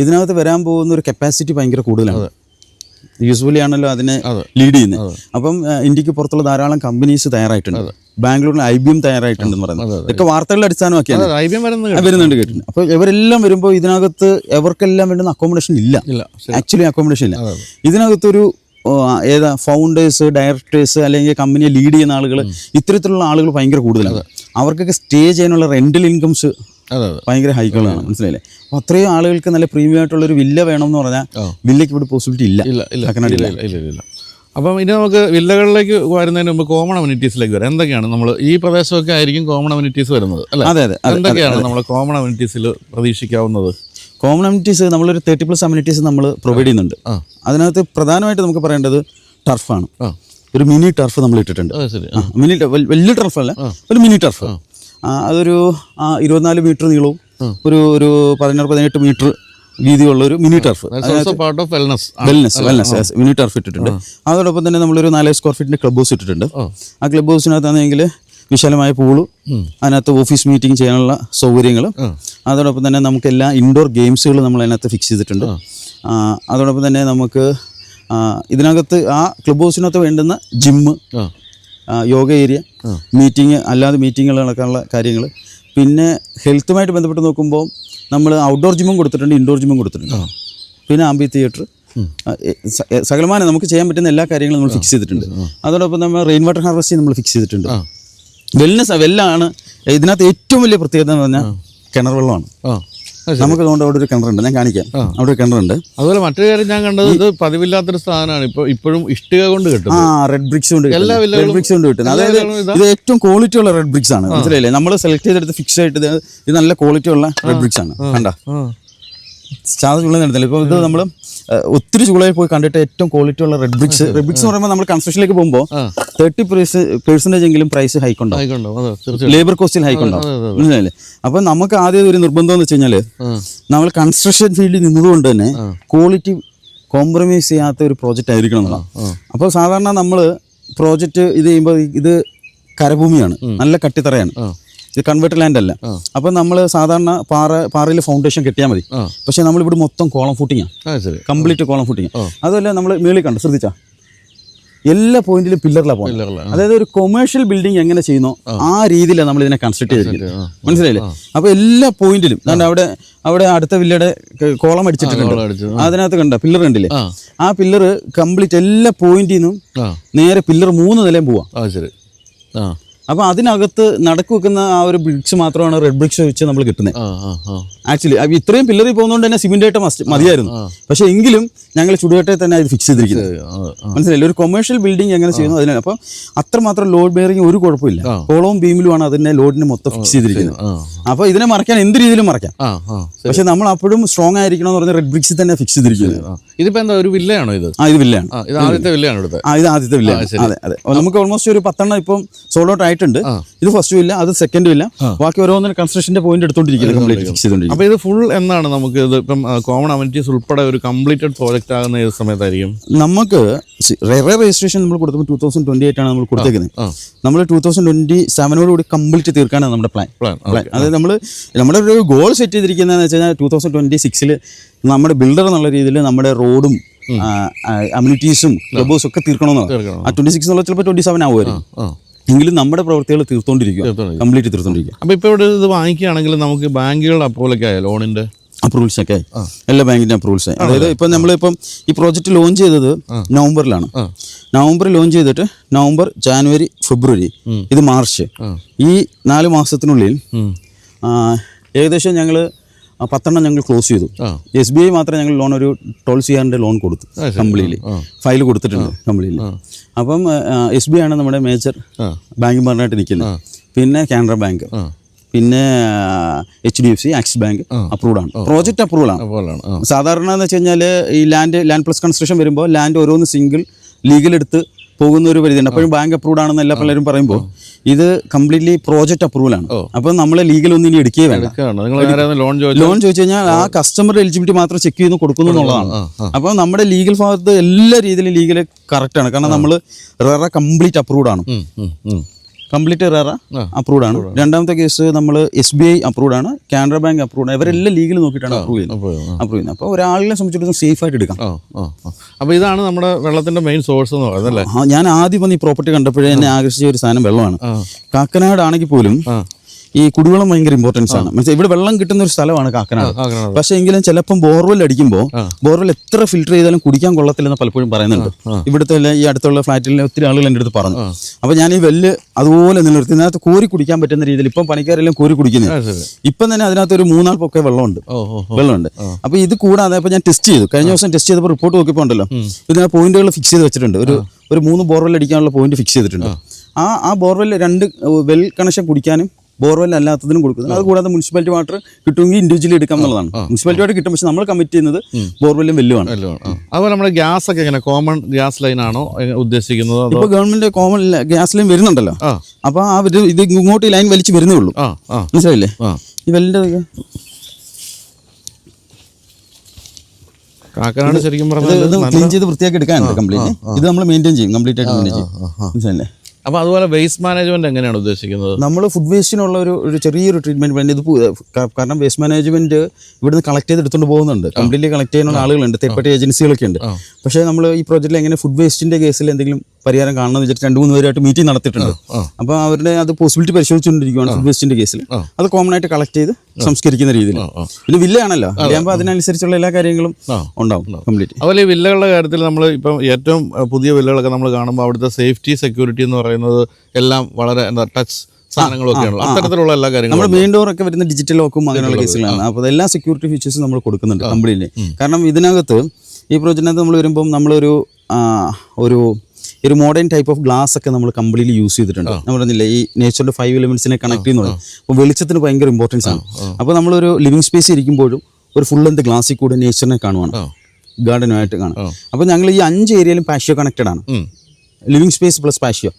ഇതിനകത്ത് വരാൻ പോകുന്ന ഒരു കപ്പാസിറ്റി ഭയങ്കര കൂടുതലാണ്. യൂസ്വലി ആണല്ലോ അതിനെ ലീഡ് ചെയ്യുന്നത്. അപ്പം ഇന്ത്യക്ക് പുറത്തുള്ള ധാരാളം കമ്പനീസ് തയ്യാറായിട്ടുണ്ട്. ബാംഗ്ലൂരിൽ IBM തയ്യാറായിട്ടുണ്ടെന്ന് പറയുന്നത് ഇതൊക്കെ വാർത്തകളുടെ അടിസ്ഥാനമാക്കിയാണ് വരുന്നുണ്ട് കേട്ടിട്ടുണ്ട്. അപ്പോൾ ഇവരെല്ലാം വരുമ്പോൾ ഇതിനകത്ത് എവർക്കെല്ലാം വേണ്ടുന്ന അക്കോമഡേഷൻ ഇല്ല. ആക്ച്വലി അക്കോമഡേഷൻ ഇല്ല. ഇതിനകത്തൊരു ഫൗണ്ടേഴ്സ്, ഡയറക്ടേഴ്സ് അല്ലെങ്കിൽ കമ്പനിയെ ലീഡ് ചെയ്യുന്ന ആളുകൾ, ഇത്തരത്തിലുള്ള ആളുകൾ ഭയങ്കര കൂടുതലാണ്. അവർക്കൊക്കെ സ്റ്റേ ചെയ്യാനുള്ള റെന്റൽ ഇൻകംസ് ഭയങ്കര ഹൈകളാണ്. മനസ്സിലായില്ലേ? അപ്പോൾ അത്രയും ആളുകൾക്ക് നല്ല പ്രീമിയം ആയിട്ടുള്ളൊരു വില്ല വേണമെന്ന് പറഞ്ഞാൽ വില്ലയ്ക്ക് ഇവിടെ പോസിബിലിറ്റി ഇല്ല. അപ്പം ഇനി നമുക്ക് വില്ലകളിലേക്ക് വരുന്നതിന് മുമ്പ് കോമൺ അമ്യൂണിറ്റീസിലേക്ക് വരാം. എന്തൊക്കെയാണ് നമ്മൾ ഈ പ്രദേശമൊക്കെ ആയിരിക്കും കോമൺ അമ്യൂണിറ്റീസ് വരുന്നത് അല്ലേ? അതെ. എന്തൊക്കെയാണ് നമ്മൾ കോമൺ അമ്യൂണിറ്റീസിൽ പ്രതീക്ഷിക്കാവുന്നത്? കോമൺ അമ്യൂണിറ്റീസ് നമ്മളൊരു 30+ അമ്യൂണിറ്റീസ് നമ്മൾ പ്രൊവൈഡ് ചെയ്യുന്നുണ്ട്. അതിനകത്ത് പ്രധാനമായിട്ട് നമുക്ക് പറയേണ്ടത് ടർഫാണ്. ഒരു മിനി ടർഫ് നമ്മൾ ഇട്ടിട്ടുണ്ട്. വലിയ ടർഫല്ല, ഒരു മിനി ടർഫ്. അതൊരു 24 മീറ്റർ നീളവും ഒരു 16-18 മീറ്റർ വീതിയുള്ള ഒരു mini turf, wellness mini turf ഇട്ടിട്ടുണ്ട്. അതോടൊപ്പം തന്നെ നമ്മളൊരു 4 സ്ക്വയർ ഫീറ്റിന്റെ ക്ലബ് ഹൗസ് ഇട്ടിട്ടുണ്ട്. ആ ക്ലബ് ഹൗസിനകത്താണെങ്കിൽ വിശാലമായ പൂളും അതിനകത്ത് ഓഫീസ് മീറ്റിംഗ് ചെയ്യാനുള്ള സൗകര്യങ്ങളും, അതോടൊപ്പം തന്നെ നമുക്ക് എല്ലാ ഇൻഡോർ ഗെയിംസുകളും നമ്മൾ അതിനകത്ത് ഫിക്സ് ചെയ്തിട്ടുണ്ട്. അതോടൊപ്പം തന്നെ നമുക്ക് ഇതിനകത്ത് ആ ക്ലബ് ഹൗസിനകത്ത് വേണ്ടുന്ന ജിമ്മ്, യോഗ ഏരിയ, മീറ്റിംഗ്, അല്ലാതെ മീറ്റിങ്ങുകൾ നടക്കാനുള്ള കാര്യങ്ങൾ, പിന്നെ ഹെൽത്തുമായിട്ട് ബന്ധപ്പെട്ട് നോക്കുമ്പോൾ നമ്മൾ ഔട്ട്ഡോർ ജിമ്മും കൊടുത്തിട്ടുണ്ട്, ഇൻഡോർ ജിമ്മും കൊടുത്തിട്ടുണ്ട്. പിന്നെ ആംബി തിയേറ്റർ, സകലമാനം നമുക്ക് ചെയ്യാൻ പറ്റുന്ന എല്ലാ കാര്യങ്ങളും നമ്മൾ ഫിക്സ് ചെയ്തിട്ടുണ്ട്. അതോടൊപ്പം നമ്മൾ റെയിൻ വാട്ടർ ഹാർവെസ്റ്റിംഗ് നമ്മൾ ഫിക്സ് ചെയ്തിട്ടുണ്ട്. വെല്ലാണ് ഇതിനകത്ത് ഏറ്റവും വലിയ പ്രത്യേകത എന്ന് പറഞ്ഞാൽ കിണർ വെള്ളമാണ്. നമുക്ക് അതുകൊണ്ട് അവിടെ ഒരു കിണറുണ്ട്, ഞാൻ കാണിക്കാം. അവിടെ ഒരു കിണറുണ്ട്. അതുപോലെ മറ്റൊരു കാര്യം ഞാൻ കണ്ടത്, ഇത് പതിവില്ലാത്തൊരു സാധനമാണ്. ഇപ്പോഴും ഇഷ്ടിക കൊണ്ട് കിട്ടും. റെഡ് ബ്രിക്സ് കൊണ്ട് റെഡ് ബ്രിക്സ് കൊണ്ട് കിട്ടുന്നത്. അതായത് ഇത് ഏറ്റവും ക്വാളിറ്റി ഉള്ള റെഡ് ബ്രിക്സ് ആണ്, മനസ്സിലായില്ലേ? നമ്മൾ സെലക്ട് ചെയ്തെടുത്ത് ഫിക്സ് ആയിട്ട് ഇത് നല്ല ക്വാളിറ്റി ഉള്ള റെഡ് ബ്രിക്സ് ആണ്. കണ്ട, സാധാ ചുള്ള നടത്തില്ല. ഇപ്പോൾ ഇത് നമ്മൾ ഒത്തിരി ചുളയിൽ പോയി കണ്ടിട്ട് ഏറ്റവും ക്വാളിറ്റി ഉള്ള റെഡ് ബ്രിക്സ് എന്ന് പറയുമ്പോൾ നമ്മൾ കൺസ്ട്രക്ഷനിലേക്ക് പോകുമ്പോൾ 30% എങ്കിലും പ്രൈസ് ഹൈക്ക് ഉണ്ടാവും, ലേബർ കോസ്റ്റിൽ ഹൈക്ക് ഉണ്ടാവും, മനസ്സിലായില്ലേ? അപ്പം നമുക്ക് ആദ്യം ഒരു നിർബന്ധം എന്ന് വെച്ച് കഴിഞ്ഞാൽ നമ്മൾ കൺസ്ട്രക്ഷൻ ഫീൽഡിൽ നിന്നതുകൊണ്ട് തന്നെ ക്വാളിറ്റി കോംപ്രമൈസ് ചെയ്യാത്ത ഒരു പ്രോജക്റ്റ് ആയിരിക്കണം എന്നുള്ളതാണ്. അപ്പോൾ സാധാരണ നമ്മൾ പ്രോജക്റ്റ് ഇത് ചെയ്യുമ്പോൾ ഇത് കരഭൂമിയാണ്, നല്ല കട്ടിത്തറയാണ്, ഇത് കൺവേർട്ടർ ലാൻഡ് അല്ല. അപ്പം നമ്മൾ സാധാരണ പാറയിൽ ഫൗണ്ടേഷൻ കെട്ടിയാൽ മതി. പക്ഷെ നമ്മളിവിടെ മൊത്തം കോളം ഫൂട്ടിങ്ങാണ്, കംപ്ലീറ്റ് കോളം ഫൂട്ടിങ്. അതുമല്ല നമ്മൾ മേളിൽ കണ്ടു, ശ്രദ്ധിച്ചാ എല്ലാ പോയിന്റിലും പില്ലറിലാണ് പോകുന്നത്. അതായത് ഒരു കൊമേഴ്ഷ്യൽ ബിൽഡിംഗ് എങ്ങനെ ചെയ്യുന്നോ ആ രീതിയിലാണ് നമ്മൾ ഇതിനെ കൺസ്ട്രക്ട് ചെയ്തിരിക്കുന്നത്, മനസ്സിലായില്ലേ? അപ്പോൾ എല്ലാ പോയിന്റിലും അവിടെ അടുത്ത വില്ലയുടെ കോളം അടിച്ചിട്ടുണ്ട്, അതിനകത്ത് കണ്ട പില്ലർ കണ്ടില്ലേ? ആ പില്ലർ കംപ്ലീറ്റ് എല്ലാ പോയിന്റിൽ നിന്നും നേരെ പില്ലർ 3 നിലയും പോവാം. അപ്പോൾ അതിനകത്ത് നടക്കു വെക്കുന്ന ആ ഒരു ബ്രിക്സ് മാത്രമാണ് റെഡ് ബ്രിക്സ് വെച്ച് നമ്മൾ കിട്ടുന്നത്. ആക്ച്വലി ഇത്രയും പില്ലറിൽ പോകുന്നതുകൊണ്ട് തന്നെ സിമെന്റ് ആയിട്ട് മതിയായിരുന്നു. പക്ഷെ എങ്കിലും ഞങ്ങൾ ചുടുകട്ടയിൽ തന്നെ അത് ഫിക്സ് ചെയ്തിരിക്കുന്നത്, മനസ്സിലായില്ലേ? ഒരു കൊമേഴ്ഷ്യൽ ബിൽഡിംഗ് എങ്ങനെ ചെയ്യുന്നു അതിനാണ്. അപ്പോൾ അത്രമാത്രം ലോഡ് ബെയറിംഗ് ഒരു കുഴപ്പമില്ല. കോളവും ബീമിലുമാണ് അതിന്റെ ലോഡിന് മൊത്തം ഫിക്സ് ചെയ്തിരിക്കുന്നത്. അപ്പോൾ ഇതിനെ മറയ്ക്കാൻ എന്ത് രീതിയിലും മറയ്ക്കാം. പക്ഷെ നമ്മൾ അപ്പോഴും സ്ട്രോങ് ആയിരിക്കണം എന്ന് പറഞ്ഞാൽ റെഡ് ബ്രിക്സിൽ തന്നെ ഫിക്സ് ചെയ്തിരിക്കുന്നത്. ഇതിപ്പോ എന്താ ഒരു വില്ലയാണോ ഇത്? ഇത് വില്ലയാണ്. ഇത് ആദ്യത്തെ വില്ലയാണ് എടുത്തത്. ഇത് ആദ്യത്തെ വില്ലയാണ്. അതെ അതെ. നമുക്ക് ഓൾമോസ്റ്റ് ഒരു 10 എണ്ണം ഇപ്പം സോൾഡ് ഔട്ട് ആയിട്ടുണ്ട്. ഇത് ഫസ്റ്റ് വില്ല, അത് സെക്കൻഡ് വില്ല, ബാക്കി ഓരോന്നിനും കൺസ്ട്രക്ഷന്റെ പോയിന്റ് എടുത്തോണ്ടിരിക്കുന്നത്, കംപ്ലീറ്റ് ഫിക്സ് ചെയ്തോണ്ടിരിക്കും. അപ്പോൾ ഇത് ഫുൾ എന്നാണ് നമുക്ക് ഇത് ഇപ്പം കോമൺ അമ്യൂണിറ്റീസ് ഉൾപ്പെടെ ഒരു കംപ്ലീറ്റഡ് പ്രോജക്റ്റ് ആകുന്ന ഏത് സമയത്തായിരിക്കും? നമുക്ക് രജിസ്ട്രേഷൻ നമ്മൾ കൊടുത്തപ്പോൾ 2028 ആണ് നമ്മൾ കൊടുത്തേക്കുന്നത്. നമ്മൾ 2027 കൂടി കംപ്ലീറ്റ് തീർക്കാനാണ് നമ്മുടെ പ്ലാൻ. അതായത് നമ്മുടെ ഒരു ഗോൾ സെറ്റ് ചെയ്തിരിക്കുന്നതെന്ന് വെച്ച് കഴിഞ്ഞാൽ 2026 നമ്മുടെ ബിൽഡർ എന്നുള്ള രീതിയിൽ നമ്മുടെ റോഡും അമ്യൂണിറ്റീസും ക്ലബ് ഹൗസും ഒക്കെ തീർക്കണമെന്നാണ്. ആ 26 എന്നുള്ള ചിലപ്പോൾ 27 ആവുമായിരുന്നു. എങ്കിലും നമ്മുടെ പ്രവൃത്തികൾ തീർത്തോണ്ടിരിക്കും, കംപ്ലീറ്റ് തീർത്തോണ്ടിരിക്കും. അപ്പോൾ ഇപ്പോൾ ഇവിടെ ഇത് വാങ്ങിക്കുകയാണെങ്കിൽ നമുക്ക് ബാങ്കുകളുടെ അപ്രൂവലൊക്കെ ആയാലും ലോണിൻ്റെ അപ്രൂവൽസ് ഒക്കെ എല്ലാ ബാങ്കിൻ്റെ അപ്രൂവൽസ്. അതായത് ഇപ്പം നമ്മളിപ്പം ഈ പ്രോജക്റ്റ് ലോഞ്ച് ചെയ്തത് നവംബറിലാണ്. നവംബർ ലോഞ്ച് ചെയ്തിട്ട് നവംബർ, ജാനുവരി, ഫെബ്രുവരി, ഇത് മാർച്ച്, ഈ 4 മാസത്തിനുള്ളിൽ ഏകദേശം ഞങ്ങൾ 10 എണ്ണം ഞങ്ങൾ ക്ലോസ് ചെയ്തു. SBI മാത്രമേ ഞങ്ങൾ ലോൺ ഒരു 12 CR ലോൺ കൊടുത്തു, കംപ്ലീറ്റ്ലി ഫയൽ കൊടുത്തിട്ടുണ്ട് കംപ്ലീറ്റ്ലി. അപ്പം SBI ആണ് നമ്മുടെ മേജർ ബാങ്കിങ് പാർട്ണറായിട്ട് നിൽക്കുന്നത്. പിന്നെ കാനറ ബാങ്ക്, പിന്നെ HDFC, ആക്സിസ് ബാങ്ക് അപ്രൂവ്ഡ് ആണ്. പ്രോജക്റ്റ് അപ്രൂവൽ ആണ്. സാധാരണ എന്ന് വെച്ച് കഴിഞ്ഞാൽ ഈ ലാൻഡ് പ്ലസ് കൺസ്ട്രക്ഷൻ വരുമ്പോൾ ലാൻഡ് ഓരോന്ന് സിംഗിൾ ലീഗൽ എടുത്ത് പോകുന്ന ഒരു പരിധിയുണ്ട്. അപ്പോഴും ബാങ്ക് അപ്രൂവ്ഡ് ആണെന്ന് എല്ലാ പലരും പറയുമ്പോൾ ഇത് കംപ്ലീറ്റ്ലി പ്രോജക്റ്റ് അപ്രൂവൽ ആണ്. അപ്പം നമ്മൾ ലീഗൽ ഒന്നും ഇനി എടുക്കുകയേ വേണ്ട. ലോൺ ചോദിച്ചു കഴിഞ്ഞാൽ ആ കസ്റ്റമറുടെ എലിജിബിലിറ്റി മാത്രം ചെക്ക് ചെയ്ത് കൊടുക്കുന്നു എന്നുള്ളതാണ്. അപ്പോൾ നമ്മുടെ ലീഗൽ ഭാഗത്ത് എല്ലാ രീതിയിലും ലീഗൽ കറക്റ്റ് ആണ്. കാരണം നമ്മൾ കംപ്ലീറ്റ് അപ്രൂവ്ഡ് ആണ്, കംപ്ലീറ്റ് റെറ അപ്രൂവ്ഡ് ആണ്. രണ്ടാമത്തെ കേസ് നമ്മൾ SBI അപ്രൂവ്ഡ് ആണ്, കാനറ ബാങ്ക് അപ്രൂവ്ഡ് ആണ്. ഇവരെല്ലാം ലീഗൽ നോക്കിയിട്ടാണ് അപ്രൂവ് ചെയ്യുന്നത്. അപ്പോൾ ഒരാളിനെ സംബന്ധിച്ചിടത്തോളം സേഫ് ആയിട്ട് എടുക്കാം. അപ്പോൾ ഇതാണ് നമ്മുടെ വെള്ളത്തിന്റെ മെയിൻ സോഴ്സ് എന്ന് പറയുന്നത് അല്ലേ? ഞാൻ ആദ്യം വന്ന് ഈ പ്രോപ്പർട്ടി കണ്ടപ്പോഴേ എന്നെ ആകർഷിച്ച ഒരു സാധനം വെള്ളമാണ്. കാക്കനാട് ആണെങ്കിൽ പോലും ഈ കുടിവെള്ളം ഭയങ്കര ഇമ്പോർട്ടൻസ് ആണ്. മനസ്സിലായി, ഇവിടെ വെള്ളം കിട്ടുന്ന ഒരു സ്ഥലമാണ് കാക്കനാട്. പക്ഷെ എങ്കിലും ചിലപ്പം ബോർവെൽ അടിക്കുമ്പോൾ ബോർവെൽ എത്ര ഫിൽറ്റർ ചെയ്താലും കുടിക്കാൻ കൊള്ളത്തില്ലെന്ന് പലപ്പോഴും പറയുന്നുണ്ട്. ഇവിടുത്തെ ഈ അടുത്തുള്ള ഫ്ലാറ്റിലെ ഒത്തിരി ആളുകൾ എൻ്റെ അടുത്ത് പറഞ്ഞു. അപ്പോൾ ഞാൻ ഈ വെല്ല് അതുപോലെ നിലനിർത്തി ഇതിനകത്ത് കോരി കുടിക്കാൻ പറ്റുന്ന രീതിയിൽ ഇപ്പം പണിക്കാരെല്ലാം കോരി കുടിക്കുന്നത്. ഇപ്പം തന്നെ അതിനകത്ത് ഒരു 3 നാൾ പൊക്കെ വെള്ളമുണ്ട്. അപ്പോൾ ഇത് കൂടാതെ അപ്പോൾ ഞാൻ ടെസ്റ്റ് ചെയ്തു, കഴിഞ്ഞ ദിവസം ടെസ്റ്റ് ചെയ്തപ്പോൾ റിപ്പോർട്ട് നോക്കിയപ്പോൾ ഉണ്ടല്ലോ ഇതിന് പോയിന്റുകൾ ഫിക്സ് ചെയ്ത് വെച്ചിട്ടുണ്ട്. ഒരു 3 ബോർവെൽ അടിക്കാനുള്ള പോയിന്റ് ഫിക്സ് ചെയ്തിട്ടുണ്ട്. ആ ബോർവെൽ 2 വെൽ കണക്ഷൻ കുടിക്കാനും ബോർവെൽ അല്ലാത്തതിനും കൊടുക്കുന്നത്. അത് കൂടാതെ മുനിസിപ്പാലിറ്റി വാട്ടർ കിട്ടുമെങ്കിൽ ഇൻഡിവിജ്വലി എടുക്കാം എന്നുള്ളതാണ്. മുനിസിപ്പാലിറ്റി വാട്ടർ കിട്ടും, പക്ഷെ നമ്മൾ കമ്മിറ്റ് ചെയ്യുന്നത് ബോർവെല്ലും വെല്ലുമാണ്. അതുപോലെ നമ്മുടെ ഗ്യാസ് ഒക്കെ എങ്ങനെ കോമൺ ഗ്യാസ് ലൈൻ ആണോ ഉദ്ദേശിക്കുന്നത്? ഇപ്പോൾ ഗവൺമെന്റ് കോമൺ ഗ്യാസ് ലൈൻ വരുന്നുണ്ടല്ലോ. അപ്പോൾ ആ ഇത് ഇങ്ങോട്ട് ഈ ലൈൻ വലിച്ച് വരുന്നേ ഉള്ളൂ, മനസ്സിലായില്ലേ? ഈ വെല്ലിൻ്റെ കാക്കനാട് ശരിക്കും പറഞ്ഞാൽ ക്ലീൻ ചെയ്ത് വൃത്തിയാക്കി എടുക്കാനുണ്ട് കംപ്ലീറ്റ്. ഇത് നമ്മൾ മെയിൻറ്റെയിൻ ചെയ്യും, കംപ്ലീറ്റ് ആയിട്ട് മെയിൻറ്റെയിൻ ചെയ്യും, മനസ്സിലല്ലേ? അപ്പോൾ അതുപോലെ വേസ്റ്റ് മാനേജ്മെന്റ് എങ്ങനെയാണ് ഉദ്ദേശിക്കുന്നത്? നമ്മൾ ഫുഡ് വേസ്റ്റിനുള്ള ഒരു ചെറിയൊരു ട്രീറ്റ്മെന്റ് വേണ്ടി ഇത് കാരണം വേസ്റ്റ് മാനേജ്മെന്റ് ഇവിടുന്ന് കളക്ട് ചെയ്ത് എടുത്തുകൊണ്ട് പോകുന്നുണ്ട്. കംപ്ലീറ്റ്ലി കളക്ട് ചെയ്യാനുള്ള ആളുകളുണ്ട്, തേർഡ് പാർട്ടി ഏജൻസികളൊക്കെ ഉണ്ട്. പക്ഷേ നമ്മൾ ഈ പ്രോജക്റ്റിൽ എങ്ങനെ ഫുഡ് വേസ്റ്റിന്റെ കേസിൽ എന്തെങ്കിലും പരിഹാരം കാണണമെന്ന് വെച്ചിട്ട് 2-3 പേരായിട്ട് മീറ്റിംഗ് നടത്തിയിട്ടുണ്ട്. അപ്പോൾ അവരുടെ അത് പോസിബിലിറ്റി പരിശോധിച്ചുകൊണ്ടിരിക്കുകയാണ്. ഫുഡ് വേസ്റ്റിന്റെ കേസിൽ അത് കോമൺ ആയിട്ട് കളക്ട് ചെയ്ത് സംസ്കരിക്കുന്ന രീതിയിൽ. പിന്നെ വില്ലയാണല്ലോ, വില്ലയാകുമ്പോൾ അതിനനുസരിച്ചുള്ള എല്ലാ കാര്യങ്ങളും ഉണ്ടാവും കംപ്ലീറ്റ്. അതുപോലെ ഈ വില്ലകളുടെ കാര്യത്തിൽ നമ്മൾ ഇപ്പം ഏറ്റവും പുതിയ വില്ലകളൊക്കെ നമ്മൾ കാണുമ്പോൾ അവിടുത്തെ സേഫ്റ്റി സെക്യൂരിറ്റി എന്ന് പറയുന്നത് എല്ലാം വളരെ ടച്ച് സാധനങ്ങളൊക്കെയാണല്ലോ. അത്തരത്തിലുള്ള എല്ലാ കാര്യങ്ങളും നമ്മുടെ മെയിൻ ഡോർ ഒക്കെ വരുന്ന ഡിജിറ്റൽ ലോക്കും അങ്ങനെയുള്ള കേസുകളാണ്. അപ്പോൾ എല്ലാ സെക്യൂരിറ്റി ഫീച്ചേഴ്സും നമ്മൾ കൊടുക്കുന്നുണ്ട് കംപ്ലീറ്റ്ലി. കാരണം ഇതിനകത്ത് ഈ പ്രോജക്റ്റിനകത്ത് നമ്മൾ വരുമ്പം നമ്മളൊരു ഒരു മോഡേൺ ടൈപ്പ് ഓഫ് ഗ്ലാസ് ഒക്കെ നമ്മൾ കംപ്ലീറ്റ്ലി യൂസ് ചെയ്തിട്ടുണ്ട്. നമ്മൾ പറഞ്ഞില്ലേ ഈ നേച്ചറിന്റെ 5 എലിമെന്റ്സിനെ കണക്ട് ചെയ്യുന്നത്. അപ്പോൾ വെളിച്ചത്തിന് ഭയങ്കര ഇമ്പോർട്ടൻസ് ആണ്. അപ്പോൾ നമ്മളൊരു ലിവിങ് സ്പേസ് ഇരിക്കുമ്പോഴും ഒരു ഫുൾ ലെന്ത് ഗ്ലാസ്സിൽ കൂടെ നേച്ചറിനെ കാണുവാണ്, ഗാർഡനുമായിട്ട് കാണാം. അപ്പോൾ ഞങ്ങൾ ഈ 5 ഏരിയയിലും പാഷ്യോ കണക്റ്റഡ് ആണ്. Living space plus patio,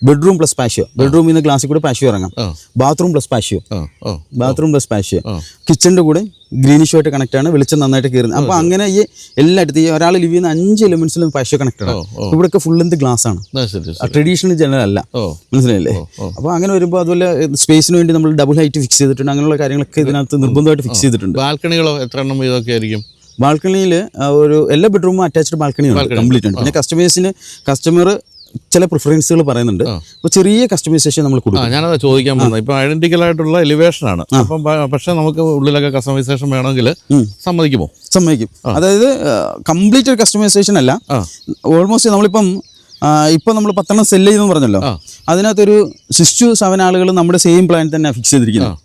bedroom plus patio, ബെഡ്റൂമിൽ നിന്ന് ഗ്ലാസ്സിൽ കൂടെ പാഷ്യോ ഇറങ്ങാം, ബാത്റൂം പ്ലസ് പാഷ്യോ, കിച്ചണിന്റെ കൂടെ ഗ്രീനിഷ് ആയിട്ട് കണക്ട് ആണ്, വെളിച്ചം നന്നായിട്ട് കയറുന്നത്. അപ്പോൾ അങ്ങനെ ഈ എല്ലായിടത്തും ഈ ഒരാൾ ലിവ് ചെയ്യുന്ന 5 എലിമെന്റ്സിലും പാഷ്യോ കണക്റ്റഡ് ആണ്. ഇവിടെയൊക്കെ ഫുൾ ലെന്ത് ഗ്ലാസ് ആണ്, ട്രഡീഷണൽ ജനറൽ അല്ല. മനസ്സിലായില്ലേ? അപ്പോൾ അങ്ങനെ വരുമ്പോൾ അതുപോലെ സ്പേസിന് വേണ്ടി നമ്മൾ ഡബിൾ ഹൈറ്റ് ഫിക്സ് ചെയ്തിട്ടുണ്ട്. അങ്ങനെയുള്ള കാര്യങ്ങളൊക്കെ ഇതിനകത്ത് നിർബന്ധമായിട്ട് ഫിക്സ് ചെയ്തിട്ടുണ്ട്. ബാൽക്കണികളോ എത്ര എണ്ണം ഇതൊക്കെ ആയിരിക്കും? ബാൽക്കണിയിൽ ഒരു എല്ലാ ബെഡ്റൂമും അറ്റാച്ച്ഡ് ബാൽക്കണിയാണ് കംപ്ലീറ്റ് ഉണ്ട്. പിന്നെ കസ്റ്റമർ ചില പ്രിഫറൻസുകൾ പറയുന്നുണ്ട്. അപ്പോൾ ചെറിയ കസ്റ്റമൈസേഷൻ നമ്മൾ കൊടുക്കും. ഞാനത് ചോദിക്കാൻ പോകുന്നത് ഇപ്പം ഐഡന്റിക്കൽ ആയിട്ടുള്ള എലിവേഷൻ ആണ്. അപ്പം പക്ഷേ നമുക്ക് ഉള്ളിലൊക്കെ കസ്റ്റമൈസേഷൻ വേണമെങ്കിൽ സമ്മതിക്കും. അതായത് കംപ്ലീറ്റ് ഒരു കസ്റ്റമൈസേഷൻ അല്ല, ഓൾമോസ്റ്റ് നമ്മളിപ്പം ഇപ്പം നമ്മൾ 10 സെല്ല് ചെയ്യുമെന്ന് പറഞ്ഞല്ലോ, അതിനകത്തൊരു 6 to 7 ആളുകൾ നമ്മുടെ സെയിം പ്ലാൻ തന്നെ ഫിക്സ് ചെയ്തിരിക്കുന്നത്.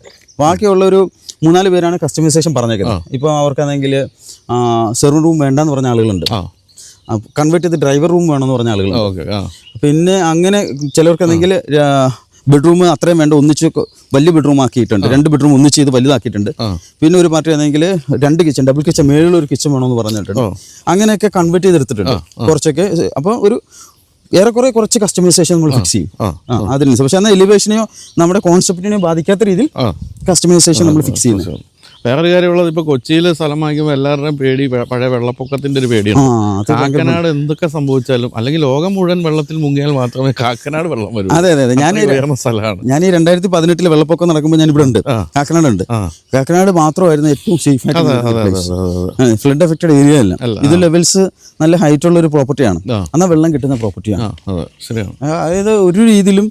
ബാക്കിയുള്ളൊരു 3-4 പേരാണ് കസ്റ്റമൈസേഷൻ പറഞ്ഞേക്കുന്നത്. ഇപ്പോൾ അവർക്കാണെങ്കിൽ സെർവർ റൂം വേണ്ടെന്ന് പറഞ്ഞ ആളുകളുണ്ട്, കൺവേർട്ട് ചെയ്ത് ഡ്രൈവർ റൂം വേണമെന്ന് പറഞ്ഞ ആളുകളുണ്ട്. പിന്നെ അങ്ങനെ ചിലവർക്കാണെങ്കിൽ ബെഡ്റൂം അത്രയും വേണ്ട, ഒന്നിച്ച് വലിയ ബെഡ്റൂം ആക്കിയിട്ടുണ്ട്, 2 ബെഡ്റൂം ഒന്നിച്ച് ചെയ്ത് വലുതാക്കിയിട്ടുണ്ട്. പിന്നെ ഒരു പാർട്ടി ആണെങ്കിൽ 2 കിച്ചൺ, ഡബിൾ കിച്ചൺ, മേളിലൊരു കിച്ചൺ വേണമെന്ന് പറഞ്ഞിട്ടുണ്ട്. അങ്ങനെയൊക്കെ കൺവേർട്ട് ചെയ്തെടുത്തിട്ടുണ്ട് കുറച്ചൊക്കെ. അപ്പോൾ ഒരു ഏറെക്കുറെ കുറച്ച് കസ്റ്റമൈസേഷൻ നമ്മൾ ഫിക്സ് ചെയ്യും അതിനനുസരിച്ച്. പക്ഷേ എന്നാൽ എലിവേഷനെയോ നമ്മുടെ കോൺസെപ്റ്റിനെയോ ബാധിക്കാത്ത രീതിയിൽ കസ്റ്റമൈസേഷൻ നമ്മൾ ഫിക്സ് ചെയ്യുന്നത്. വേറൊരു കാര്യമുള്ളത്, ഇപ്പോൾ കൊച്ചിയിൽ സ്ഥലം വാങ്ങിക്കുമ്പോൾ എല്ലാവരുടെയും പേടി പഴയ വെള്ളപ്പൊക്കത്തിന്റെ ഒരു പേടിയാണ്. കാക്കനാട് എന്തൊക്കെ സംഭവിച്ചാലും, അല്ലെങ്കിൽ ലോകം മുഴുവൻ വെള്ളത്തിൽ മുങ്ങിയാൽ മാത്രമേ കാക്കനാട് വെള്ളം വരൂ. അതെ, ഞാൻ ഉയർന്ന സ്ഥലമാണ്. ഞാൻ ഈ 2018 വെള്ളപ്പൊക്കം നടക്കുമ്പോൾ ഞാൻ ഇവിടെ ഉണ്ട്, കാക്കനാട് ഉണ്ട്. കാക്കനാട് മാത്രമായിരുന്നു ഏറ്റവും സേഫ് ആയിട്ട്, ഫ്ലഡ് എഫക്റ്റഡ് ഏരിയ അല്ല. ഇത് ലെവൽസ് നല്ല ഹൈറ്റ് ഉള്ള ഒരു പ്രോപ്പർട്ടിയാണ്, എന്നാൽ വെള്ളം കിട്ടുന്ന പ്രോപ്പർട്ടിയാണ്. അതായത് ഒരു രീതിയിലും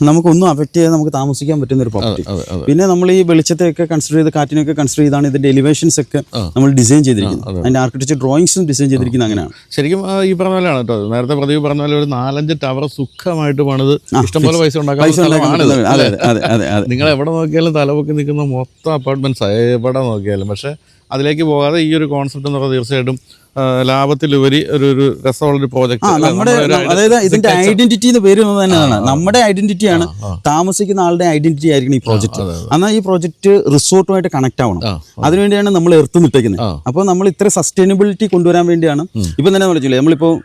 നമുക്കൊന്നും അഫക്ട് ചെയ്യാതെ നമുക്ക് താമസിക്കാൻ പറ്റുന്ന ഒരു പ്രോപ്പർട്ടി. പിന്നെ നമ്മൾ ഈ വെളിച്ചത്തെയൊക്കെ കൺസിഡർ ചെയ്ത്, കാറ്റിനൊക്കെ കൺസിഡർ ചെയ്താണ് ഇതിന്റെ എലിവേഷൻസ് ഒക്കെ നമ്മൾ ഡിസൈൻ ചെയ്തിരിക്കുന്നത്. അതിന്റെ ആർക്കിടെക്ചർ ഡ്രോയിങ്സും ഡിസൈൻ ചെയ്തിരിക്കുന്നത് അങ്ങനെയാണ്. ശരിക്കും ഈ പറഞ്ഞ പോലെയാണ് കേട്ടോ, നേരത്തെ പ്രദീപ് പറഞ്ഞ പോലെ ഒരു 4-5 ടവർ സുഖമായിട്ട് പണിത് ഇഷ്ടംപോലെ പൈസ ഉണ്ടാക്കാൻ. നിങ്ങൾ എവിടെ നോക്കിയാലും തലപൊക്കി നിൽക്കുന്ന മൊത്തം അപ്പാർട്ട്മെന്റ്സ് എവിടെ നോക്കിയാലും. പക്ഷെ അതിലേക്ക് പോകാതെ ഈ ഒരു കോൺസെപ്റ്റ് എന്ന് പറഞ്ഞാൽ തീർച്ചയായിട്ടും ലാഭത്തിലുപരി ഒരു രസമുള്ളൊരു പ്രോജക്റ്റ്. അതായത് ഇതിന്റെ ഐഡന്റിറ്റി എന്ന് പേര് തന്നെയാണ്, നമ്മുടെ ഐഡന്റിറ്റിയാണ്, താമസിക്കുന്ന ആളുടെ ഐഡന്റിറ്റി ആയിരിക്കണം ഈ പ്രോജക്റ്റ്. എന്നാൽ ഈ പ്രോജക്റ്റ് റിസോർട്ടുമായിട്ട് കണക്ട് ആവണം, അതിനുവേണ്ടിയാണ് നമ്മൾ എർത്ത് നിട്ടേക്കുന്നത്. അപ്പോൾ നമ്മൾ ഇത്ര സസ്റ്റൈനബിലിറ്റി കൊണ്ടുവരാൻ വേണ്ടിയാണ്. ഇപ്പം തന്നെ വിളിച്ചില്ലേ, നമ്മളിപ്പോൾ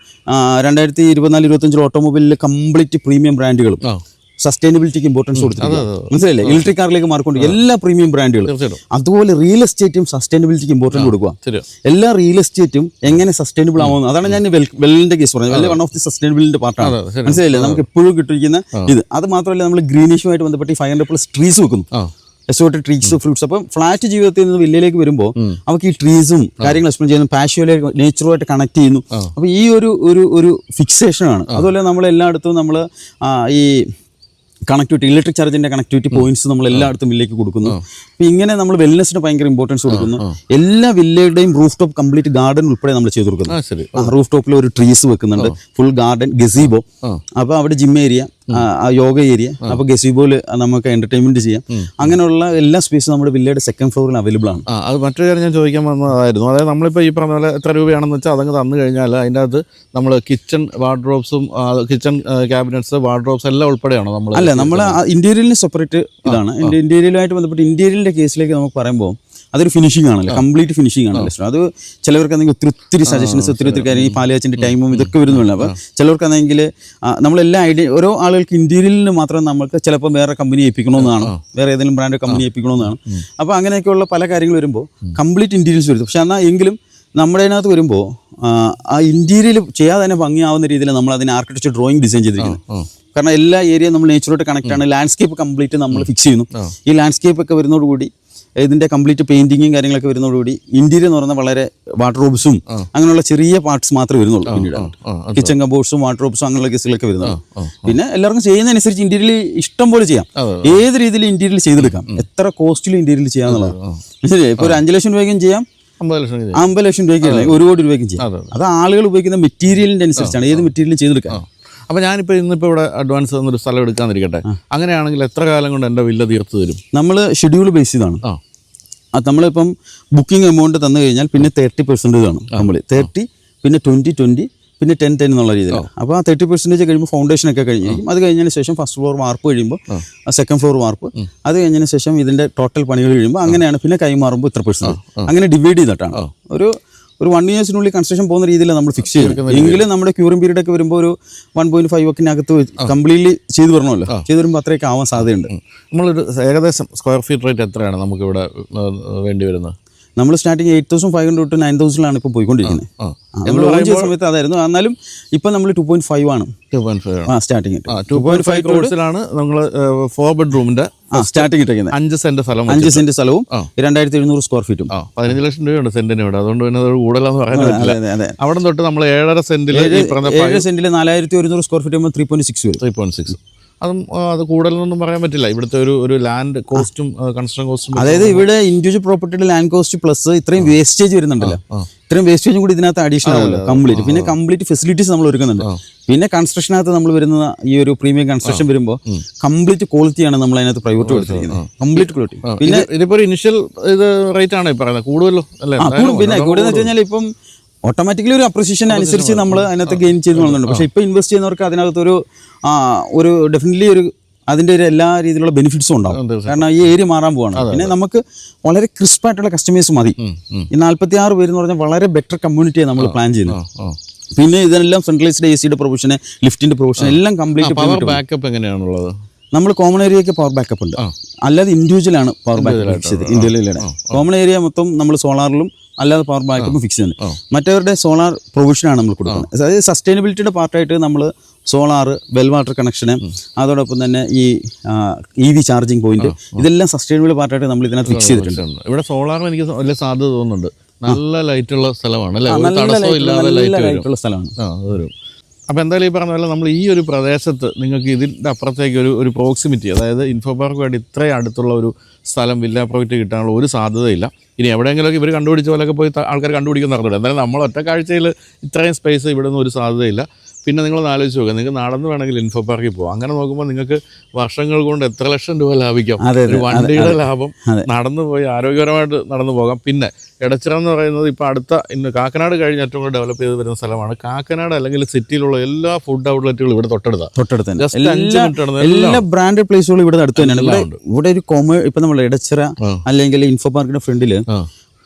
2024-25 ഓട്ടോമൊബൈലിൽ കംപ്ലീറ്റ് പ്രീമിയം ബ്രാൻഡുകളും സസ്റ്റൈനബിലിറ്റിക്ക് ഇമ്പോർട്ടൻസ് കൊടുത്തിട്ടുണ്ട്. മനസ്സിലായില്ലേ? ഇലക്ട്രിക് കാറിലേക്ക് മാറിക്കൊണ്ട് എല്ലാ പ്രീമിയം ബ്രാൻഡുകളും. അതുപോലെ റിയൽ എസ്റ്റേറ്റും സസ്റ്റൈനബിലിറ്റിക്ക് ഇമ്പോർട്ടൻസ് കൊടുക്കുക. എല്ലാ റിയൽ എസ്റ്റേറ്റും എങ്ങനെ സസ്റ്റൈനബിൾ ആവുന്നു, അതാണ് ഞാൻ വെല്ലിന്റെ കേസ് പറഞ്ഞത്. വെല്ല് വൺ ഓഫ് ദി സസ്റ്റൈനബിലിറ്റിന്റെ പാർട്ടാണ്. മനസ്സിലായില്ലേ? നമുക്ക് എപ്പോഴും കിട്ടിയിരിക്കുന്ന ഇത്. അത് മാത്രമല്ല, നമ്മൾ ഗ്രീനിഷുമായിട്ട് ബന്ധപ്പെട്ട് 500+ ട്രീസ് വെക്കുന്നു, എക്സോട്ടിക് ട്രീസ്, ഫ്രൂട്ട്സ്. അപ്പം ഫ്ലാറ്റ് ജീവിതത്തിൽ നിന്ന് വില്ലയിലേക്ക് വരുമ്പോൾ നമുക്ക് ഈ ട്രീസും കാര്യങ്ങൾ എക്സ്പ്ലെയിൻ ചെയ്യുന്നു, പാഷ്യോയിലേക്ക് നേച്ചറുമായിട്ട് കണക്ട് ചെയ്യുന്നു. അപ്പോൾ ഈ ഒരു ഫിക്സേഷനാണ്. അതുപോലെ നമ്മൾ എല്ലായിടത്തും നമ്മൾ ഈ കണക്ടിവിറ്റി, ഇലക്ട്രിക് ചാർജിന്റെ കണക്ടിവിറ്റി പോയിന്റ്സ് നമ്മൾ എല്ലായിടത്തും വില്ലേക്ക് കൊടുക്കുന്നു. അപ്പോൾ ഇങ്ങനെ നമ്മൾ വെൽനെസ്സിന് ഭയങ്കര ഇമ്പോർട്ടൻസ് കൊടുക്കുന്നു. എല്ലാ വില്ലയുടെയും റൂഫ് ടോപ്പ് കംപ്ലീറ്റ് ഗാർഡൻ ഉൾപ്പെടെ നമ്മൾ ചെയ്ത് കൊടുക്കുന്നു. റൂഫ് ടോപ്പിൽ ഒരു ട്രീസ് വെക്കുന്നുണ്ട്, ഫുൾ ഗാർഡൻ, ഗസീബോ. അപ്പോൾ അവിടെ ജിം ഏരിയ, യോഗ ഏരിയ, അപ്പോൾ ഗസീബോയിൽ നമുക്ക് എന്റർടൈൻമെന്റ് ചെയ്യാം. അങ്ങനെയുള്ള എല്ലാ സ്പേസും നമ്മുടെ വില്ലയുടെ 2nd ഫ്ലോറിൽ അവൈലബിൾ ആണ്. അത് മറ്റൊരു കാര്യം ഞാൻ ചോദിക്കാൻ വന്നതായിരുന്നു. അതായത് നമ്മളിപ്പോൾ ഈ പറഞ്ഞ പോലെ എത്ര രൂപയാണെന്ന് വെച്ചാൽ അതങ്ങ് തന്നു കഴിഞ്ഞാൽ അതിൻ്റെ അകത്ത് നമ്മൾ കിച്ചൺ വാർഡ്രോബ്സും കിച്ചൺ ക്യാബിനറ്റ്സ്, വാർഡ്രോബ്സ് എല്ലാം ഉൾപ്പെടെയാണോ നമ്മൾ? അല്ല, നമ്മൾ ഇന്റീരിയലിന് സെപ്പറേറ്റ് ഇതാണ്. ഇന്റീരിയലുമായിട്ട് ബന്ധപ്പെട്ട് ഇന്റീരിയലിന്റെ കേസിലേക്ക് നമുക്ക് പറയുമ്പോൾ അതൊരു ഫിനിഷിംഗ് ആണല്ലോ, കംപ്ലീറ്റ് ഫിനിഷിംഗ് ആണല്ലോ. അത് ചിലവർക്കാണെങ്കിൽ ഒത്തിരി സജഷൻസ്, ഒത്തിരി കാര്യം, ഈ പാലിയാച്ചിന്റെ ടൈമും ഇതൊക്കെ വരുന്നില്ല. അപ്പോൾ ചിലവർക്കാണെങ്കിൽ നമ്മളെല്ലാം ഓരോ ആളുകൾക്ക് ഇന്റീരിയലിന് മാത്രം നമുക്ക് ചിലപ്പോൾ വേറെ കമ്പനി ഏൽപ്പിക്കണമെന്നാണ്, വേറെ ഏതെങ്കിലും ബ്രാൻഡ് കമ്പനി ഏൽപ്പിക്കണമെന്നാണ്. അപ്പോൾ അങ്ങനെയൊക്കെയുള്ള പല കാര്യങ്ങൾ വരുമ്പോൾ കംപ്ലീറ്റ് ഇന്റീരിയൽസ് വരും. പക്ഷെ എന്നാൽ എങ്കിലും നമ്മുടെ അതിനകത്ത് വരുമ്പോൾ ആ ഇന്റീരിയൽ ചെയ്യാതെ തന്നെ ഭംഗിയാവുന്ന രീതിയിൽ നമ്മൾ അതിന് ആർക്കിടെക്ചർ ഡ്രോയിങ് ഡിസൈൻ ചെയ്തിരിക്കുന്നത്. കാരണം എല്ലാ ഏരിയ നമ്മൾ നേച്ചറുമായിട്ട് കണക്ട് ആണ്. ലാൻഡ്സ്കേപ്പ് കംപ്ലീറ്റ് നമ്മൾ ഫിക്സ് ചെയ്യുന്നു. ഈ ലാൻഡ്സ്കേപ്പ് ഒക്കെ വരുന്നതോടുകൂടി ഇതിന്റെ കംപ്ലീറ്റ് പെയിന്റിങ്ങും കാര്യങ്ങളൊക്കെ വരുന്നതോടുകൂടി ഇന്റീരിയർ എന്ന് പറയുന്നത് വളരെ വാർഡ്രോബ്സും അങ്ങനെയുള്ള ചെറിയ പാർട്സ് മാത്രമേ വരുന്നുള്ളൂ. പിന്നീട് കിച്ചൺ കബോർഡ്സും വാർഡ്രോബ്സും അങ്ങനെയുള്ള കേസുകളൊക്കെ വരുന്നുള്ളൂ. പിന്നെ എല്ലാവർക്കും ചെയ്യുന്നതനുസരിച്ച് ഇന്റീരിയർ ഇഷ്ടം പോലെ ചെയ്യാം. ഏത് രീതിയിൽ ഇന്റീരിയർ ചെയ്തെടുക്കാം, എത്ര കോസ്റ്റിലും ഇന്റീരിയർ ചെയ്യാന്നുള്ളത്. ശരി, ഇപ്പോൾ ഒരു 5 ലക്ഷം രൂപയ്ക്കും ചെയ്യാം, 50 ലക്ഷം രൂപയ്ക്ക് 1 കോടി രൂപയ്ക്കും ചെയ്യാം. അത് ആളുകൾ ഉപയോഗിക്കുന്ന മെറ്റീരിയലിന്റെ അനുസരിച്ചാണ് ഏത് മെറ്റീരിയലും ചെയ്തെടുക്കാം. അപ്പോൾ ഞാനിപ്പോൾ ഇന്നിപ്പോൾ ഇവിടെ അഡ്വാൻസ് തന്നൊരു സ്ഥലം എടുക്കാന്നിരിക്കട്ടെ, അങ്ങനെയാണെങ്കിൽ എത്ര കാലം കൊണ്ട് എൻ്റെ വില്ല തീർത്ത് തരും? നമ്മൾ ഷെഡ്യൂൾ ബേസ് ചെയ്താണ്. നമ്മളിപ്പം ബുക്കിംഗ് എമൗണ്ട് തന്നു കഴിഞ്ഞാൽ പിന്നെ 30% ആണ് നമ്മൾ 30, പിന്നെ 20, പിന്നെ 10 എന്നുള്ള രീതിയിലാണ്. അപ്പോൾ ആ 30% കഴിയുമ്പോൾ ഫൗണ്ടേഷനൊക്കെ കഴിഞ്ഞിരിക്കും. അത് കഴിഞ്ഞതിന് ശേഷം ഫസ്റ്റ് ഫ്ലോർ വാർപ്പ് കഴിയുമ്പോൾ സെക്കൻഡ് ഫ്ലോർ വാർപ്പ്, അത് കഴിഞ്ഞതിന് ശേഷം ഇതിൻ്റെ ടോട്ടൽ പണികൾ കഴിയുമ്പോൾ അങ്ങനെയാണ്. പിന്നെ കൈമാറുമ്പോൾ ഇത്ര %, അങ്ങനെ ഡിവൈഡ് ചെയ്തിട്ടാണ് ഒരു 1 ഇയേഴ്സിനുള്ളിൽ കൺസ്ട്രക്ഷൻ പോകുന്ന രീതിയിൽ നമ്മൾ ഫിക്സ് ചെയ്യും. എങ്കിലും നമ്മുടെ ക്യൂറിംഗ് പീരീഡ് ഒക്കെ വരുമ്പോൾ ഒരു 1.5 ഒക്കിനകത്ത് കംപ്ലീറ്റ്ലി ചെയ്ത് വരണമല്ലോ. ചെയ്ത് വരുമ്പോൾ അത്രയൊക്കെ ആവാൻ സാധ്യതയുണ്ട്. നമ്മളൊരു ഏകദേശം സ്ക്വയർ ഫീറ്റ് റേറ്റ് എത്രയാണ് നമുക്കിവിടെ വേണ്ടി വരുന്നത്? നമ്മൾ സ്റ്റാർട്ടിങ് 8,500 to 9,000 ഇപ്പോൾ പോയിക്കൊണ്ടിരിക്കുന്നത്. നമ്മൾ ലോഞ്ച് ചെയ്ത സമയത്ത് അതായിരുന്നു. എന്നാലും ഇപ്പം നമ്മൾ 2.5 ആണ് സ്റ്റാർട്ടിങ്. 2.5 ക്രോഡ്സിലാണ് നമ്മൾ 4 ബെഡ്റൂമിന്റെ സ്റ്റാർട്ടിങ് ഇട്ടിരിക്കുന്നത്. 5 സെന്റ് സ്ഥലവും 2,700 സ്ക്വയർ ഫീറ്റും 15 ലക്ഷം രൂപയുണ്ട് സെന്റിന് ഇവിടെ. അതുകൊണ്ട് പിന്നെ അത് കൂടുതലാന്ന് പറയാൻ പറ്റില്ല. അവിടെ തൊട്ട് നമ്മൾ 7.5 സെന്റിൽ 7 സെന്റിൽ 4,100 സ്ക്വയർ ഫീറ്റ് ആകുമ്പോൾ 3.6 വരും. 3.6 അത് കൂടുതലൊന്നും പറയാൻ പറ്റില്ല. ഇവിടുത്തെ ഒരു ലാൻഡ് കോസ്റ്റും കൺസ്ട്രക്ഷൻ കോസ്റ്റും, അതായത് ഇവിടെ ഇൻഡിവിജ്വൽ പ്രോപ്പർട്ടിയുടെ ലാൻഡ് കോസ്റ്റ് പ്ലസ് ഇത്രയും വേസ്റ്റേജ് വരുന്നുണ്ടല്ലോ, ഇത്രയും വേസ്റ്റേജും കൂടി ഇതിനകത്ത് അഡീഷണൽ ആവുമല്ലോ കംപ്ലീറ്റ്. പിന്നെ കംപ്ലീറ്റ് ഫെസിലിറ്റീസ് നമ്മൾ ഒരുക്കുന്നുണ്ട്. പിന്നെ കൺസ്ട്രക്ഷനകത്ത് നമ്മൾ വരുന്ന ഈ ഒരു പ്രീമിയം കൺസ്ട്രക്ഷൻ വരുമ്പോൾ കംപ്ലീറ്റ് ക്വാളിറ്റിയാണ് നമ്മൾ അതിനകത്ത് പ്രൈവറ്റ് കൊടുത്തിരിക്കുന്നത്. Complete quality. പിന്നെ ഇതിപ്പോ ഒരു ഇനിഷ്യൽ ഇത് റേറ്റ് ആണ് പറയുന്നത്, കൂടുതലോ അല്ലേ? പിന്നെ കൂടുതൽ വെച്ച് കഴിഞ്ഞാൽ ഇപ്പം ഓട്ടോമാറ്റിക്കലി ഒരു അപ്രിസിയേഷൻ അനുസരിച്ച് നമ്മൾ അതിനകത്ത് ഗെയിൻ ചെയ്ത് പോകുന്നുണ്ട്. പക്ഷേ ഇപ്പോൾ ഇൻവെസ്റ്റ് ചെയ്യുന്നവർക്ക് അതിനകത്തൊരു ഡെഫിനറ്റ്ലി അതിൻ്റെ ഒരു എല്ലാ രീതിയിലുള്ള ബെനിഫിറ്റ്സും ഉണ്ടാവും. കാരണം ഈ ഏരിയ മാറാൻ പോവാണ്. പിന്നെ നമുക്ക് വളരെ ക്രിസ്പായിട്ടുള്ള കസ്റ്റമേഴ്സ് മതി. ഈ 46 പേര് എന്ന് പറഞ്ഞാൽ വളരെ ബെറ്റർ കമ്മ്യൂണിറ്റിയാണ് നമ്മൾ പ്ലാൻ ചെയ്യുന്നത്. പിന്നെ ഇതെല്ലാം സെൻട്രലൈസ്ഡ് AC പ്രൊവിഷൻ, ലിഫ്റ്റിന്റെ പ്രൊവിഷൻ എല്ലാം കംപ്ലീറ്റ്. ബാക്കപ്പ് എങ്ങനെയാണുള്ളത്? നമ്മൾ കോമൺ ഏരിയയ്ക്ക് പവർ ബാക്കപ്പ് ഉണ്ട്, അല്ലാതെ ഇൻഡിവിജ്വൽ ആണ് പവർ ബാക്കപ്പ്. ഇന്ത്യയിലെ കോമൺ ഏരിയ മൊത്തം നമ്മൾ സോളാറിലും അല്ലാതെ പവർ ബാക്കപ്പ് ഫിക്സ് ചെയ്യുന്നത്. മറ്റവരുടെ സോളാർ പ്രൊവിഷനാണ് നമ്മൾ കൊടുക്കുന്നത്. അതായത് സസ്റ്റൈനബിലിറ്റിയുടെ പാർട്ടായിട്ട് നമ്മൾ സോളാർ, വെൽ വാട്ടർ കണക്ഷന്, അതോടൊപ്പം തന്നെ ഈ EV ചാർജിങ് പോയിന്റ്, ഇതെല്ലാം സസ്റ്റൈനബിൾ പാർട്ടായിട്ട് നമ്മൾ ഇതിനകത്ത് ഫിക്സ് ചെയ്തിട്ടുണ്ട്. ഇവിടെ സോളാറിന് എനിക്ക് വലിയ സാധ്യത തോന്നുന്നുണ്ട്. നല്ല ലൈറ്റുള്ള സ്ഥലമാണ് അല്ലേ? ലൈറ്റുള്ള സ്ഥലമാണ്. അപ്പോൾ എന്തായാലും ഈ പറഞ്ഞ പോലെ നമ്മൾ ഈ ഒരു പ്രദേശത്ത് നിങ്ങൾക്ക് ഇതിൻ്റെ അപ്പുറത്തേക്ക് ഒരു പ്രോക്സിമിറ്റി, അതായത് ഇൻഫോ പാർക്കുമായിട്ട് ഇത്രയും അടുത്തുള്ള ഒരു സ്ഥലം വില്ല പ്രോജക്റ്റ് കിട്ടാനുള്ള ഒരു സാധ്യതയില്ല. ഇനി എവിടെയെങ്കിലുമൊക്കെ ഇവർ കണ്ടുപിടിച്ച പോലെയൊക്കെ പോയി ആൾക്കാർ കണ്ടുപിടിക്കുന്ന നടന്നില്ല. എന്തായാലും നമ്മൾ ഒറ്റ കാഴ്ചയിൽ ഇത്രയും സ്പേസ് ഇവിടെ നിന്ന് ഒരു സാധ്യതയില്ല. പിന്നെ നിങ്ങളൊന്ന് ആലോചിച്ച് നോക്കുക, നിങ്ങൾക്ക് നടന്ന് വേണമെങ്കിൽ ഇൻഫോ പാർക്കിൽ പോകാം. അങ്ങനെ നോക്കുമ്പോൾ നിങ്ങൾക്ക് വർഷങ്ങൾ കൊണ്ട് എത്ര ലക്ഷം രൂപ ലാഭിക്കാം. ഒരു വണ്ടിയുടെ ലാഭം, നടന്നു പോയി ആരോഗ്യപരമായിട്ട് നടന്നു പോകാം. പിന്നെ എടച്ചിറ എന്ന് പറയുന്നത് ഇപ്പോൾ അടുത്ത കാക്കനാട് കഴിഞ്ഞ് ഏറ്റവും കൂടുതൽ ഡെവലപ്പ് ചെയ്ത് വരുന്ന സ്ഥലമാണ്. കാക്കനാട് അല്ലെങ്കിൽ സിറ്റിയിലുള്ള എല്ലാ ഫുഡ് ഔട്ട്ലെറ്റുകളും ഇവിടെ തൊട്ടടുത്ത് എല്ലാ ബ്രാൻഡഡ് പ്ലേസുകളും ഇവിടെ അടുത്ത് തന്നെയാണ്. ഇവിടെ ഒരു ഇപ്പം നമ്മൾ എടച്ചിറ അല്ലെങ്കിൽ ഇൻഫോ പാർക്കിന്റെ ഫ്രണ്ടിൽ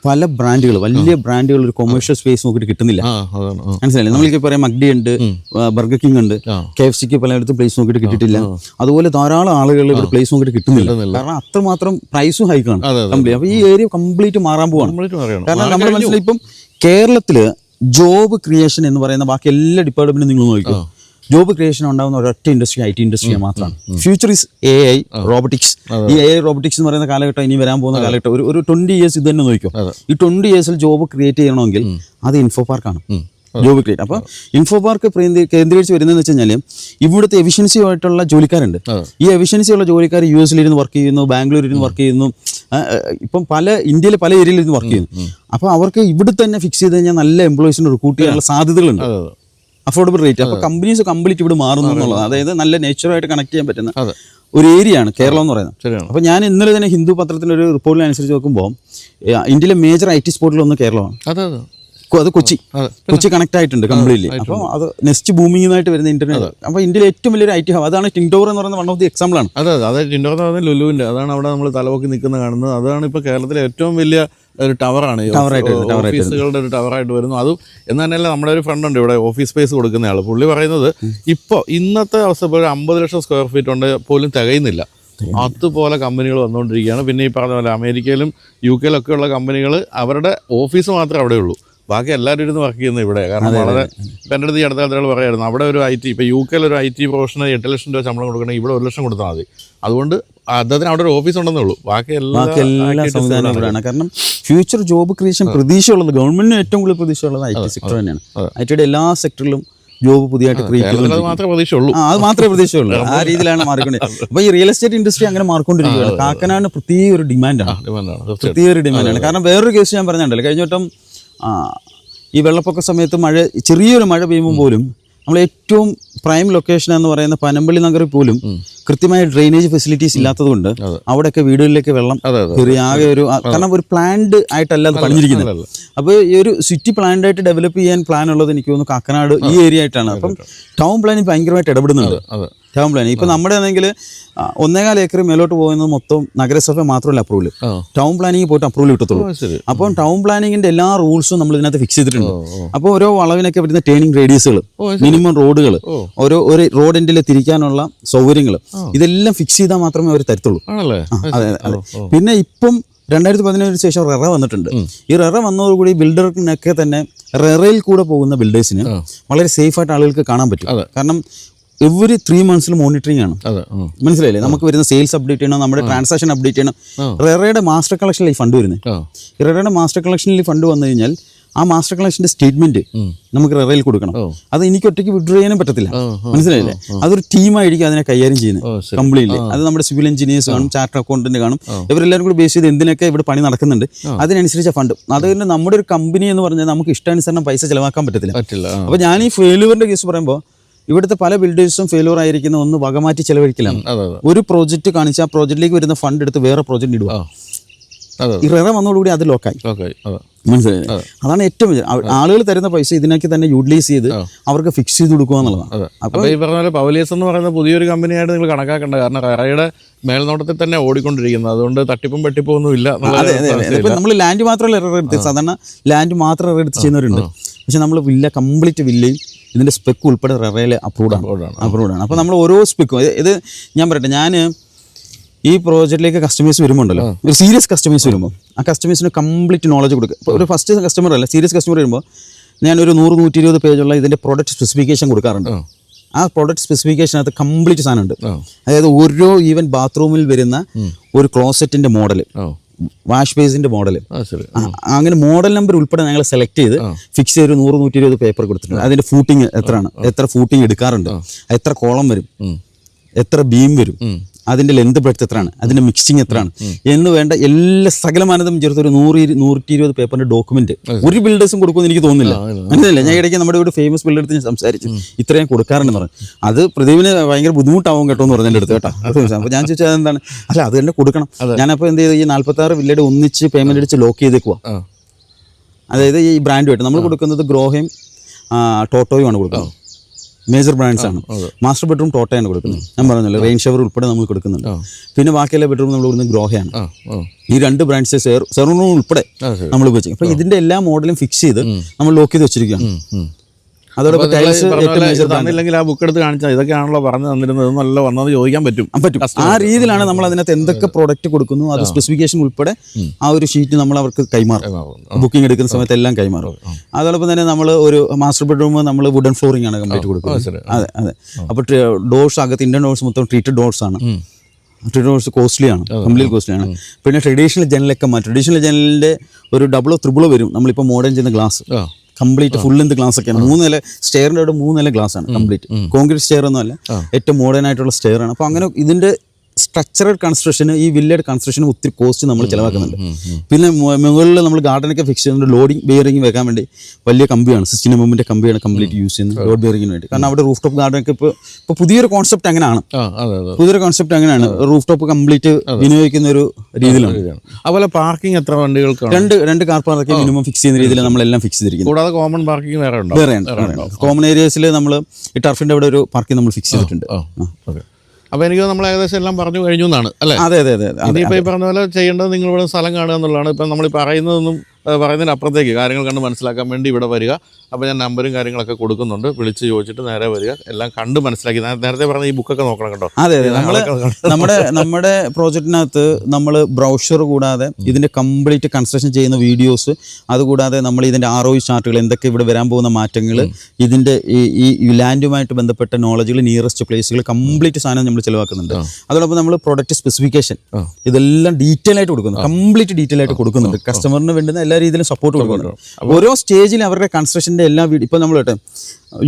പല ബ്രാൻഡുകൾ, വലിയ ബ്രാൻഡുകൾ ഒരു കൊമേഴ്ഷ്യൽ സ്പേസ് നോക്കിയിട്ട് കിട്ടുന്നില്ല. മനസ്സിലായില്ലേ? നമ്മൾക്ക് പറയാം മക്ഡി ഉണ്ട്, ബർഗർ കിങ് ഉണ്ട്, KFCക്ക് പലയിടത്തും പ്ലേസ് നോക്കിയിട്ട് കിട്ടിയിട്ടില്ല. അതുപോലെ ധാരാളം ആളുകൾ ഇവിടെ പ്ലേസ് നോക്കിയിട്ട് കിട്ടുന്നില്ല. കാരണം അത്രമാത്രം പ്രൈസും ഹൈക്കാണ് കംപ്ലീറ്റ്. അപ്പോൾ ഈ ഏരിയ കംപ്ലീറ്റ് മാറാൻ പോവാണ്. കാരണം നമ്മുടെ മനസ്സിൽ ഇപ്പം കേരളത്തിൽ ജോബ് ക്രിയേഷൻ എന്ന് പറയുന്ന ബാക്കി എല്ലാ ഡിപ്പാർട്ട്മെന്റും നിങ്ങൾ നോക്കിക്കും, ജോബ് ക്രിയേഷൻ ഉണ്ടാകുന്ന ഒരൊറ്റ ഇൻഡസ്ട്രി IT ഇൻഡസ്ട്രി മാത്രമാണ്. Future is AI robotics. ഈ AI റോബോട്ടിക്സ് എന്ന് പറയുന്ന കാലഘട്ടം, ഇനി വരാൻ പോകുന്ന കാലഘട്ടം, ഒരു 20 ഇയേഴ്സ് ഇത് തന്നെ നോക്കിയോ. ഈ 20 ഇയേഴ്സിൽ ജോബ് ക്രിയേറ്റ് ചെയ്യണമെങ്കിൽ അത് ഇൻഫോ പാർക്കാണ് ജോബ് ക്രിയേറ്റ്. അപ്പോൾ ഇൻഫോ പാർക്ക് കേന്ദ്രീകരിച്ച് വരുന്നതെന്ന് വെച്ച് കഴിഞ്ഞാൽ ഇവിടുത്തെ എഫിഷ്യൻസി ആയിട്ടുള്ള ജോലിക്കാരുണ്ട്. ഈ എഫിഷ്യൻസിയുള്ള ജോലിക്കാർ US വർക്ക് ചെയ്യുന്നു, ബാംഗ്ലൂരിൽ വർക്ക് ചെയ്യുന്നു, ഇപ്പം ഇന്ത്യയിലെ പല ഏരിയയിൽ വർക്ക് ചെയ്യുന്നു. അപ്പോൾ അവർക്ക് ഇവിടെ തന്നെ ഫിക്സ് ചെയ്ത് കഴിഞ്ഞാൽ നല്ല എംപ്ലോയീസിനെ റിക്രൂട്ട് ചെയ്യാനുള്ള സാധ്യതകളുണ്ട്, അഫോർഡബിൾ റേറ്റ്. അപ്പോൾ കമ്പനീസ് കംപ്ലീറ്റ് ഇവിടെ മാറുന്നു എന്നുള്ളത്, അതായത് നല്ല നേച്ചറായിട്ട് കണക്ട് ചെയ്യാൻ പറ്റുന്ന ഒരു ഏരിയയാണ് കേരളം എന്ന് പറയുന്നത്. അപ്പോൾ ഞാൻ ഇന്നലെ തന്നെ ഹിന്ദു പത്രത്തിൻ്റെ ഒരു റിപ്പോർട്ടിനനുസരിച്ച് നോക്കുമ്പോൾ ഇന്ത്യയിലെ മേജർ IT സ്പോട്ടിലൊന്ന് കേരളമാണ്. അത് കൊച്ചി കണക്ട് ആയിട്ടുണ്ട് കംപ്ലീറ്റ്ലി. അപ്പോൾ അത് നെക്സ്റ്റ് ബൂമിംഗായിട്ട് വരുന്ന ഇന്റർനെറ്റ്. അപ്പോൾ ഇന്ത്യയിലെ ഏറ്റവും വലിയൊരു IT ഹബ് അതാണ് ടിങ് ടവർ എന്ന് പറയുന്ന വൺ ഓഫ് ദി എക്സാമ്പിൾ ആണ്. അതെ ടിങ് ടവർ എന്ന് പറയുന്നത് ലുലുവിൻ്റെ, അതാണ് അവിടെ നമ്മൾ തലവൊക്കി നിൽക്കുന്ന കാണുന്നത്. അതാണ് ഇപ്പോൾ കേരളത്തിലെ ഏറ്റവും വലിയ ഒരു ടവറാണ്, ഓഫീസുകളുടെ ഒരു ടവറായിട്ട് വരുന്നു. അതും എന്ന് തന്നെയല്ല, നമ്മുടെ ഒരു ഫ്രണ്ട് ഉണ്ട് ഇവിടെ ഓഫീസ് സ്പേസ് കൊടുക്കുന്ന ആൾ. പുള്ളി പറയുന്നത് ഇപ്പോൾ ഇന്നത്തെ അവസ്ഥ ഇപ്പോൾ 50 ലക്ഷം സ്ക്വയർ ഫീറ്റ് ഉണ്ട് പോലും തികയുന്നില്ല. അതുപോലെ കമ്പനികൾ വന്നുകൊണ്ടിരിക്കുകയാണ്. പിന്നെ ഈ പറഞ്ഞ പോലെ അമേരിക്കയിലും UK ഒക്കെ ഉള്ള കമ്പനികൾ അവരുടെ ഓഫീസ് മാത്രമേ അവിടെ ഉള്ളൂ, ബാക്കി എല്ലാവരും ഇരുന്ന് വർക്ക് ചെയ്യുന്നത് ഇവിടെ. കാരണം വളരെ ഇപ്പം എൻ്റെ അടുത്ത് ഈ അടുത്ത കാലത്ത് പറയായിരുന്നു, അവിടെ ഒരു IT ഇപ്പോൾ UK ഒരു IT പ്രൊഫഷണൽ 8 ലക്ഷം രൂപ ശമ്പളം കൊടുക്കണമെങ്കിൽ ഇവിടെ 1 ലക്ഷം കൊടുത്താൽ മതി. അതുകൊണ്ട് അദ്ദേഹത്തിന് അവിടെ ഒരു ഓഫീസ് ഉണ്ടെന്നേ ഉള്ളൂ. ബാക്കി എല്ലാ സംവിധാനം ഇവിടെയാണ്. കാരണം ഫ്യൂച്ചർ ജോബ് ക്രിയേഷൻ പ്രതീക്ഷയുള്ളത്, ഗവൺമെന്റിന് ഏറ്റവും കൂടുതൽ പ്രതീക്ഷയുള്ളത് IT സെക്ടർ തന്നെയാണ്. ITയുടെ എല്ലാ സെക്ടറിലും ജോബ് പുതിയതായിട്ട് ക്രിയേറ്റ് ചെയ്യുന്നത് അത് മാത്രമേ പ്രതീക്ഷയുള്ളൂ. അത് മാത്രമേ പ്രതീക്ഷയുള്ളൂ. ആ രീതിയിലാണ് മാറിക്കൊണ്ടിരിക്കുന്നത്. അപ്പോൾ ഈ റിയൽ എസ്റ്റേറ്റ് ഇൻഡസ്ട്രി അങ്ങനെ മാറിക്കൊണ്ടിരിക്കുകയാണ്. കാക്കനാടിന് പ്രത്യേക ഒരു ഡിമാൻഡാണ്, പ്രത്യേക ഒരു ഡിമാൻഡാണ്. കാരണം വേറൊരു കേസ് ഞാൻ പറഞ്ഞിട്ടുണ്ടല്ലോ, കഴിഞ്ഞ വട്ടം ഈ വെള്ളപ്പൊക്ക സമയത്ത് ചെറിയൊരു മഴ പെയ്യുമ്പോൾ പോലും നമ്മൾ ഏറ്റവും പ്രൈം ലൊക്കേഷൻ എന്ന് പറയുന്ന പനമ്പള്ളി നഗറിൽ പോലും കൃത്യമായ ഡ്രെയിനേജ് ഫെസിലിറ്റീസ് ഇല്ലാത്തതുകൊണ്ട് അവിടെയൊക്കെ വീടുകളിലേക്ക് വെള്ളം കയറി ആകെ ഒരു, കാരണം ഒരു പ്ലാൻഡ് ആയിട്ടല്ല അത് പണിഞ്ഞിരിക്കുന്നത്. അപ്പോൾ ഈ ഒരു സിറ്റി പ്ലാൻഡ് ആയിട്ട് ഡെവലപ്പ് ചെയ്യാൻ പ്ലാൻ ഉള്ളത് എനിക്ക് തോന്നുന്നു കാക്കനാട് ഈ ഏരിയ ആയിട്ടാണ്. അപ്പം ടൗൺ പ്ലാനിങ് ഭയങ്കരമായിട്ട് ഇടപെടുന്നുണ്ട്. ടൗൺ പ്ലാനിങ് ഇപ്പം നമ്മുടെ ആണെങ്കിൽ 1.25 ഏക്കർ മേലോട്ട് പോകുന്നത് മൊത്തം നഗരസഭ മാത്രമല്ല അപ്രൂവൽ, ടൗൺ പ്ലാനിങ് പോയിട്ട് അപ്രൂവൽ കിട്ടത്തുള്ളൂ. അപ്പം ടൗൺ പ്ലാനിങ്ങിന്റെ എല്ലാ റൂൾസും നമ്മൾ ഇതിനകത്ത് ഫിക്സ് ചെയ്തിട്ടുണ്ട്. അപ്പോൾ ഓരോ വളവിനൊക്കെ വരുന്ന ടേണിംഗ് റേഡിയസുകൾ, മിനിമം റോഡുകൾ, ഒരു റോഡ് എൻഡിൽ തിരിക്കാനുള്ള സൗകര്യങ്ങൾ, ഇതെല്ലാം ഫിക്സ് ചെയ്താൽ മാത്രമേ അവർ തരത്തുള്ളൂ. അതെ അതെ. പിന്നെ ഇപ്പം 2017 ശേഷം റെറ വന്നിട്ടുണ്ട്. ഈ റെറ വന്നതോടുകൂടി ബിൽഡറിനൊക്കെ തന്നെ റെറയിൽ കൂടെ പോകുന്ന ബിൽഡേഴ്സിന് വളരെ സേഫായിട്ട് ആളുകൾക്ക് കാണാൻ പറ്റും. കാരണം എവറി 3 മന്ത്സിൽ മോണിറ്ററിംഗ് ആണ്. മനസ്സിലായില്ലേ? നമുക്ക് വരുന്ന സെയിൽസ് അപ്ഡേറ്റ് ചെയ്യണം, നമ്മുടെ ട്രാൻസാക്ഷൻ അപ്ഡേറ്റ് ചെയ്യണം. റെറയുടെ മാസ്റ്റർ കളക്ഷനിൽ ഈ ഫണ്ട് വരുന്നത്. റെറയുടെ മാസ്റ്റർ കളക്ഷനിൽ ഫണ്ട് വന്നു കഴിഞ്ഞാൽ ആ മാസ്റ്റർ കളക്ഷന്റെ സ്റ്റേറ്റ്മെന്റ് നമുക്ക് റെറയിൽ കൊടുക്കണം. അത് എനിക്ക് ഒറ്റയ്ക്ക് വിഡ്രോ ചെയ്യാനും പറ്റത്തില്ല. മനസ്സിലായില്ലേ? അതൊരു ടീമായിരിക്കും അതിനെ കൈകാര്യം ചെയ്യുന്നത് കംപ്ലീറ്റ്ലി. അത് നമ്മുടെ സിവിൽ എഞ്ചിനീയേഴ്സ് കാണും, ചാർട്ടർ അക്കൗണ്ടന്റ് കാണും. ഇവരെല്ലാവരും കൂടി ബേസ് ചെയ്ത് എന്തിനൊക്കെ ഇവിടെ പണി നടക്കുന്നുണ്ട് അതിനനുസരിച്ച് ഫണ്ട്. അതുകൊണ്ട് നമ്മുടെ ഒരു കമ്പനി എന്ന് പറഞ്ഞാൽ നമുക്ക് ഇഷ്ടാനുസരണം പൈസ ചിലവാക്കാൻ പറ്റത്തില്ല. അപ്പോൾ ഞാൻ ഈ ഫെയിലുവറിന്റെ കേസ് പറയുമ്പോൾ ഇവിടുത്തെ പല ബിൽഡേഴ്സും ഫെയിലുവർ ആയിരിക്കുന്ന ഒന്ന് വകമാറ്റി ചെലവഴിക്കലാണ്. ഒരു പ്രോജക്റ്റ് കാണിച്ച് ആ പ്രോജക്റ്റിലേക്ക് വരുന്ന ഫണ്ട് എടുത്ത് വേറെ പ്രോജക്റ്റ് ഇടുക. ഈ റെറ വന്നതോടുകൂടി അത് ലോക്കായി. മനസ്സിലായി? അതാണ് ഏറ്റവും ആളുകൾ തരുന്ന പൈസ ഇതിനൊക്കെ തന്നെ യൂട്ടിലൈസ് ചെയ്ത് അവർക്ക് ഫിക്സ് ചെയ്ത് കൊടുക്കുക എന്നുള്ളതാണ്. അപ്പോൾ ഈ പറഞ്ഞ പോലെ പവലിയസ് എന്ന് പറയുന്ന പുതിയൊരു കമ്പനിയായിട്ട് നിങ്ങൾ കണക്കാക്കേണ്ട. കാരണം റെറയുടെ മേൽനോട്ടത്തിൽ തന്നെ ഓടിക്കൊണ്ടിരിക്കുന്നത്, അതുകൊണ്ട് തട്ടിപ്പും വെട്ടിപ്പും ഒന്നും ഇല്ല. അതെ അതെ അതെ. ഇപ്പം നമ്മൾ ലാൻഡ് മാത്രമല്ല റെറ എടുത്ത്, സാധാരണ ലാൻഡ് മാത്രം റെറ എടുത്ത് ചെയ്യുന്നവരുണ്ട്. പക്ഷെ നമ്മൾ വില്ല കംപ്ലീറ്റ് വില്ലയും ഇതിൻ്റെ സ്പെക്ക് ഉൾപ്പെടെ റെറയിൽ അപ്രൂവ്ഡ് ആണ്. അപ്പോൾ നമ്മൾ ഓരോ സ്പെക്കും ഇത് ഞാൻ പറയട്ടെ, ഞാൻ ഈ പ്രോജക്റ്റിലേക്ക് കസ്റ്റമേഴ്സ് വരുമ്പോണ്ടല്ലോ, ഒരു സീരിയസ് കസ്റ്റമേഴ്സ് വരുമ്പോൾ ആ കസ്റ്റമേഴ്സിന് കംപ്ലീറ്റ് നോളജ് കൊടുക്കുക. ഇപ്പോൾ ഒരു ഫസ്റ്റ് കസ്റ്റമർ അല്ല, സീരിയസ് കസ്റ്റമർ വരുമ്പോൾ ഞാനൊരു 100-120 പേജുള്ള ഇതിൻ്റെ പ്രോഡക്റ്റ് സ്പെസിഫിക്കേഷൻ കൊടുക്കാറുണ്ട്. ആ പ്രോഡക്റ്റ് സ്പെസിഫിക്കേഷനകത്ത് കംപ്ലീറ്റ് സാധനമുണ്ട്. അതായത് ഓരോ ഈവൻ ബാത്റൂമിൽ വരുന്ന ഒരു ക്ലോസറ്റിൻ്റെ മോഡൽ, വാഷ് ബേസിൻ്റെ മോഡൽ, അങ്ങനെ മോഡൽ നമ്പർ ഉൾപ്പെടെ ഞങ്ങൾ സെലക്ട് ചെയ്ത് ഫിക്സ് ചെയ്ത് 100-120 പേപ്പർ കൊടുത്തിട്ടുണ്ട്. അതിൻ്റെ ഫൂട്ടിങ് എത്രയാണ്, എത്ര ഫൂട്ടിങ് എടുക്കാറുണ്ട്, എത്ര കോളം വരും, എത്ര ബീം വരും, അതിൻ്റെ ലെന്ത് ബ്രെഡ്ത്ത് എത്രയാണ്, അതിൻ്റെ മിക്സിങ് എത്രയാണ് എന്ന് വേണ്ട എല്ലാ സകലമാനതും ചേർത്ത് ഒരു 100-120 പേപ്പറിൻ്റെ ഡോക്യുമെന്റ് ഒരു ബിൽഡേഴ്സും കൊടുക്കുമെന്ന് എനിക്ക് തോന്നുന്നില്ല. മനസ്സിലല്ലേ? ഞാൻ ഇടയ്ക്ക് നമ്മുടെ ഒരു ഫേമസ് ബിൽഡർ അടുത്ത് ഞാൻ സംസാരിച്ചു, ഇത്രയും കൊടുക്കാറുണ്ടെന്ന് പറഞ്ഞു. അത് പ്രദീപിന് ഭയങ്കര ബുദ്ധിമുട്ടാവും കേട്ടോ എന്ന് പറഞ്ഞു എൻ്റെ അടുത്ത് കേട്ടോ. അപ്പോൾ ഞാൻ ചോദിച്ചാൽ അതെന്താണ്? അല്ല അത് തന്നെ കൊടുക്കണം. ഞാനപ്പോൾ എന്ത് ചെയ്തു, ഈ 46 വില്ലയുടെ ഒന്നിച്ച് പേയ്മെന്റ് അടിച്ച് ലോക്ക് ചെയ്തേക്കുക. അതായത് ഈ ബ്രാൻഡുമായിട്ട് നമ്മൾ കൊടുക്കുന്നത് ഗ്രോഹയും ടോട്ടോയുമാണ് കൊടുക്കുന്നത്. മേജർ ബ്രാൻഡ്സ് ആണ്. മാസ്റ്റർ ബെഡ്റൂം ടോട്ടയാണ് കൊടുക്കുന്നത്. ഞാൻ പറഞ്ഞല്ലോ റെയിൻ ഷവർ ഉൾപ്പെടെ നമ്മൾ കൊടുക്കുന്നുണ്ട്. പിന്നെ ബാക്കിയുള്ള ബെഡ്റൂം നമ്മൾ കൊടുക്കുന്നത് ഗ്രോഹയാണ്. ഈ 2 ബ്രാൻഡ്സ് സെറൂൺ ഉൾപ്പെടെ നമ്മൾ ഉപയോഗിച്ചു. അപ്പോൾ ഇതിന്റെ എല്ലാ മോഡലും ഫിക്സ് ചെയ്ത് നമ്മൾ ലോക്ക് ചെയ്ത് വെച്ചിരിക്കുകയാണ്. അതോടൊപ്പം തന്നില്ലെങ്കിൽ ആ ബുക്ക് എടുത്ത് കാണിച്ചാൽ ഇതൊക്കെയാണല്ലോ പറഞ്ഞു തന്നിരുന്നത്, നല്ല വന്നത് ചോദിക്കാൻ പറ്റും. ആ രീതിയിലാണ് നമ്മൾ അതിനകത്ത് എന്തൊക്കെ പ്രോഡക്റ്റ് കൊടുക്കുന്നു അത് സ്പെസിഫിക്കേഷൻ ഉൾപ്പെടെ ആ ഒരു ഷീറ്റ് നമ്മൾ അവർക്ക് കൈമാറും. ബുക്കിംഗ് എടുക്കുന്ന സമയത്ത് എല്ലാം കൈമാറും. അതോടൊപ്പം തന്നെ നമ്മൾ ഒരു മാസ്റ്റർ ബെഡ്റൂം നമ്മൾ വുഡൻ ഫ്ലോറിംഗ് ആണ് കംപ്ലീറ്റ് കൊടുക്കുന്നത്. അതെ അതെ. അപ്പോൾ ഡോർസ് അകത്ത് ഇന്ത്യൻ ഡോർസ് മൊത്തം ട്രീറ്റഡ് ഡോർസ് ആണ്. ട്രീറ്റഡ് ഡോർസ് കോസ്റ്റ്ലി ആണ്, കംപ്ലീറ്റ് കോസ്റ്റ്ലി ആണ്. പിന്നെ ട്രഡീഷണൽ ജനലൊക്കെ മാറ്റും. ട്രഡീഷണൽ ജനലിൻ്റെ ഒരു ഡബിളോ ത്രിബിളോ വരും. നമ്മളിപ്പോൾ മോഡേൺ ചെയ്യുന്ന glass complete full length glass ഒക്കെയാണ്. 3 നില സ്റ്റെയറിൻ്റെ അവിടെ 3 നില ഗ്ലാസ് ആണ്. കംപ്ലീറ്റ് കോൺക്രീറ്റ് സ്റ്റെയർ ഒന്നും അല്ല, ഏറ്റവും മോഡേൺ ആയിട്ടുള്ള സ്റ്റെയർ ആണ്. അപ്പോൾ അങ്ങനെ ഇതിൻ്റെ സ്ട്രക്ചറൽ കൺസ്ട്രക്ഷന് ഈ വില്ലയുടെ കൺസ്ട്രക്ഷന് ഒത്തിരി കോസ്റ്റ് നമ്മൾ ചിലവാക്കുന്നുണ്ട്. പിന്നെ മുകളിൽ നമ്മൾ ഗാർഡനൊക്കെ ഫിക്സ് ചെയ്യുന്നുണ്ട്. ലോഡിംഗ് ബെയറിംഗ് വെക്കാൻ വേണ്ടി വലിയ കമ്പിയാണ്, 16 mm കമ്പിയാണ് കംപ്ലീറ്റ് യൂസ് ചെയ്യുന്നത് ലോഡ് ബെയറിങ്ങിന് വേണ്ടി. കാരണം അവിടെ റൂഫ് ടോപ്പ് ഗാർഡനൊക്കെ ഇപ്പോൾ പുതിയൊരു കോൺസെപ്റ്റ് അങ്ങനെയാണ്. പുതിയൊരു കോൺസെപ്റ്റ് അങ്ങനെയാണ്, റൂഫ് ടോപ്പ് കംപ്ലീറ്റ് വിനിയോഗിക്കുന്ന ഒരു രീതിയിലാണ്. അതുപോലെ പാർക്കിംഗ് എത്ര വണ്ടികൾക്ക്? രണ്ട് കാർ പാർക്കിംഗ് മിനിമം ഫിക്സ് ചെയ്യുന്ന രീതിയിൽ നമ്മളെല്ലാം ഫിക്സ് ചെയ്തിരിക്കുന്നത്. കൂടാതെ കോമൺ പാർക്കിംഗ് വേറെ കോമൺ ഏരിയസിൽ നമ്മൾ ഈ ടർഫിൻ്റെ അവിടെ ഒരു പാർക്കിംഗ് നമ്മൾ ഫിക്സ് ചെയ്തിട്ടുണ്ട്. അപ്പോൾ എനിക്ക് നമ്മൾ ഏകദേശം എല്ലാം പറഞ്ഞു കഴിഞ്ഞു എന്നാണ് അല്ലേ? അതെ അതെ അതെ. ഇനിയിപ്പോൾ ഈ പറഞ്ഞ പോലെ ചെയ്യേണ്ടത് നിങ്ങളിവിടെ സ്ഥലം കാണുക എന്നുള്ളതാണ്. ഇപ്പം നമ്മൾ പറയുന്നതിന് അപ്പുറത്തേക്ക് കാര്യങ്ങൾ കണ്ട് മനസ്സിലാക്കാൻ വേണ്ടി ഇവിടെ വരിക, അപ്പോൾ ഞാൻ നമ്പറും കാര്യങ്ങളൊക്കെ കൊടുക്കുന്നുണ്ട്, വിളിച്ച് ചോദിച്ചിട്ട് നേരെ വരിക, എല്ലാം കണ്ട് മനസ്സിലാക്കി. നേരത്തെ പറഞ്ഞ ഈ ബുക്കൊക്കെ നോക്കണം കേട്ടോ. അതെ നമ്മുടെ പ്രോജക്റ്റിനകത്ത് നമ്മൾ ബ്രൗഷർ കൂടാതെ ഇതിൻ്റെ കംപ്ലീറ്റ് കൺസ്ട്രക്ഷൻ ചെയ്യുന്ന വീഡിയോസ്, അതുകൂടാതെ നമ്മൾ ഇതിൻ്റെ ROI ചാർട്ടുകൾ, എന്തൊക്കെ ഇവിടെ വരാൻ പോകുന്ന മാറ്റങ്ങൾ, ഇതിൻ്റെ ഈ ലാൻഡുമായിട്ട് ബന്ധപ്പെട്ട നോളജുകൾ, നിയറസ്റ്റ് പ്ലേസുകൾ, കംപ്ലീറ്റ് സാധനം നമ്മൾ ചിലവാക്കുന്നുണ്ട്. അതോടൊപ്പം നമ്മൾ പ്രൊഡക്റ്റ് സ്പെസിഫിക്കേഷൻ ഇതെല്ലാം ഡീറ്റെയിൽ ആയിട്ട് കൊടുക്കുന്നു, കംപ്ലീറ്റ് ഡീറ്റെയിൽ ആയിട്ട് കൊടുക്കുന്നുണ്ട്. കസ്റ്റമറിന് വേണ്ടുന്ന എല്ലാ രീതിയിലും സപ്പോർട്ട് കൊടുക്കുന്നുണ്ട്. ഓരോ സ്റ്റേജിൽ അവരുടെ കൺസ്ട്രക്ഷൻ്റെ എല്ലാ വീഡിയോ, ഇപ്പോൾ നമ്മൾ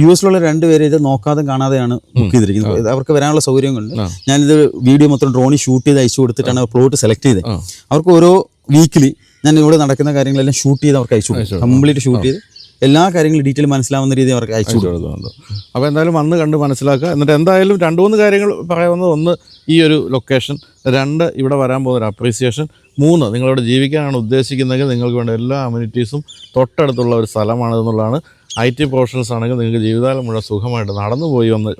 US ലുള്ള 2 പേര് ഇത് നോക്കാതെ കാണാതെയാണ് ബുക്ക് ചെയ്തിരിക്കുന്നത്. അവർക്ക് വരാനുള്ള സൗകര്യം കൊണ്ട് ഞാനിത് വീഡിയോ മൊത്തം ഡ്രോണിൽ ഷൂട്ട് ചെയ്ത് അയച്ചു കൊടുത്തിട്ടാണ് പ്ലോട്ട് സെലക്ട് ചെയ്തത്. അവർക്ക് ഓരോ വീക്കിലി ഞാൻ ഇവിടെ നടക്കുന്ന കാര്യങ്ങളെല്ലാം ഷൂട്ട് ചെയ്ത് അവർക്ക് അയച്ചു കൊടുക്കും, കംപ്ലീറ്റ് ഷൂട്ട് ചെയ്ത് എല്ലാ കാര്യങ്ങളും ഡീറ്റെയിൽ മനസ്സിലാവുന്ന രീതിയിൽ അവർക്ക് അയച്ചു കൊടുക്കുന്നുണ്ട്. അപ്പോൾ എന്തായാലും വന്ന് കണ്ട് മനസ്സിലാക്കുക. എന്നിട്ട് എന്തായാലും 2-3 കാര്യങ്ങൾ പറയാവുന്നത്: 1, ഈ ഒരു ലൊക്കേഷൻ; 2, ഇവിടെ വരാൻ പോകുന്ന ഒരു അപ്രീസിയേഷൻ; 3, നിങ്ങളിവിടെ ജീവിക്കാനാണ് ഉദ്ദേശിക്കുന്നതെങ്കിൽ നിങ്ങൾക്ക് വേണ്ട എല്ലാ അമ്യൂണിറ്റീസും തൊട്ടടുത്തുള്ള ഒരു സ്ഥലമാണെന്നുള്ളതാണ്. IT പ്രൊഫഷണൽസ് ആണെങ്കിൽ നിങ്ങൾക്ക് ജീവിതകാലം മുഴുവൻ സുഖമായിട്ട്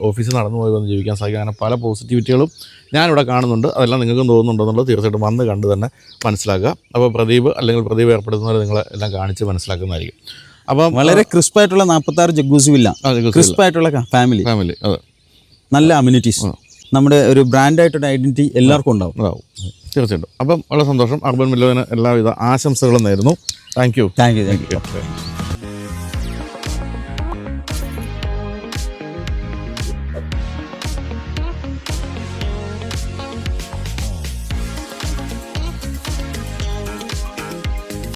ഓഫീസിൽ നടന്നു പോയി വന്ന് ജീവിക്കാൻ സാധിക്കും. അങ്ങനെ പല പോസിറ്റിവിറ്റികളും ഞാനിവിടെ കാണുന്നുണ്ട്. അതെല്ലാം നിങ്ങൾക്കും തോന്നുന്നുണ്ടെന്നുള്ളത് തീർച്ചയായിട്ടും വന്ന് കണ്ട് തന്നെ മനസ്സിലാക്കുക. അപ്പോൾ പ്രദീപ് ഏർപ്പെടുത്തുന്നവർ നിങ്ങളെ എല്ലാം കാണിച്ച് മനസ്സിലാക്കുന്നതായിരിക്കും. അപ്പം വളരെ ക്രിസ്പായിട്ടുള്ള 46 ജഗ്ഗൂസി വില്ല, ക്രിസ്പായിട്ടുള്ള ഫാമിലി, അതെ, നല്ല അമ്യൂണിറ്റീസ്, നമ്മുടെ ഒരു ബ്രാൻഡായിട്ടൊരു ഐഡന്റിറ്റി എല്ലാവർക്കും ഉണ്ടാവും. തീർച്ചയായിട്ടും. അപ്പം വളരെ സന്തോഷം. അർബൻ മില്ലോവിന് എല്ലാവിധ ആശംസകളും നേരുന്നു. Thank you.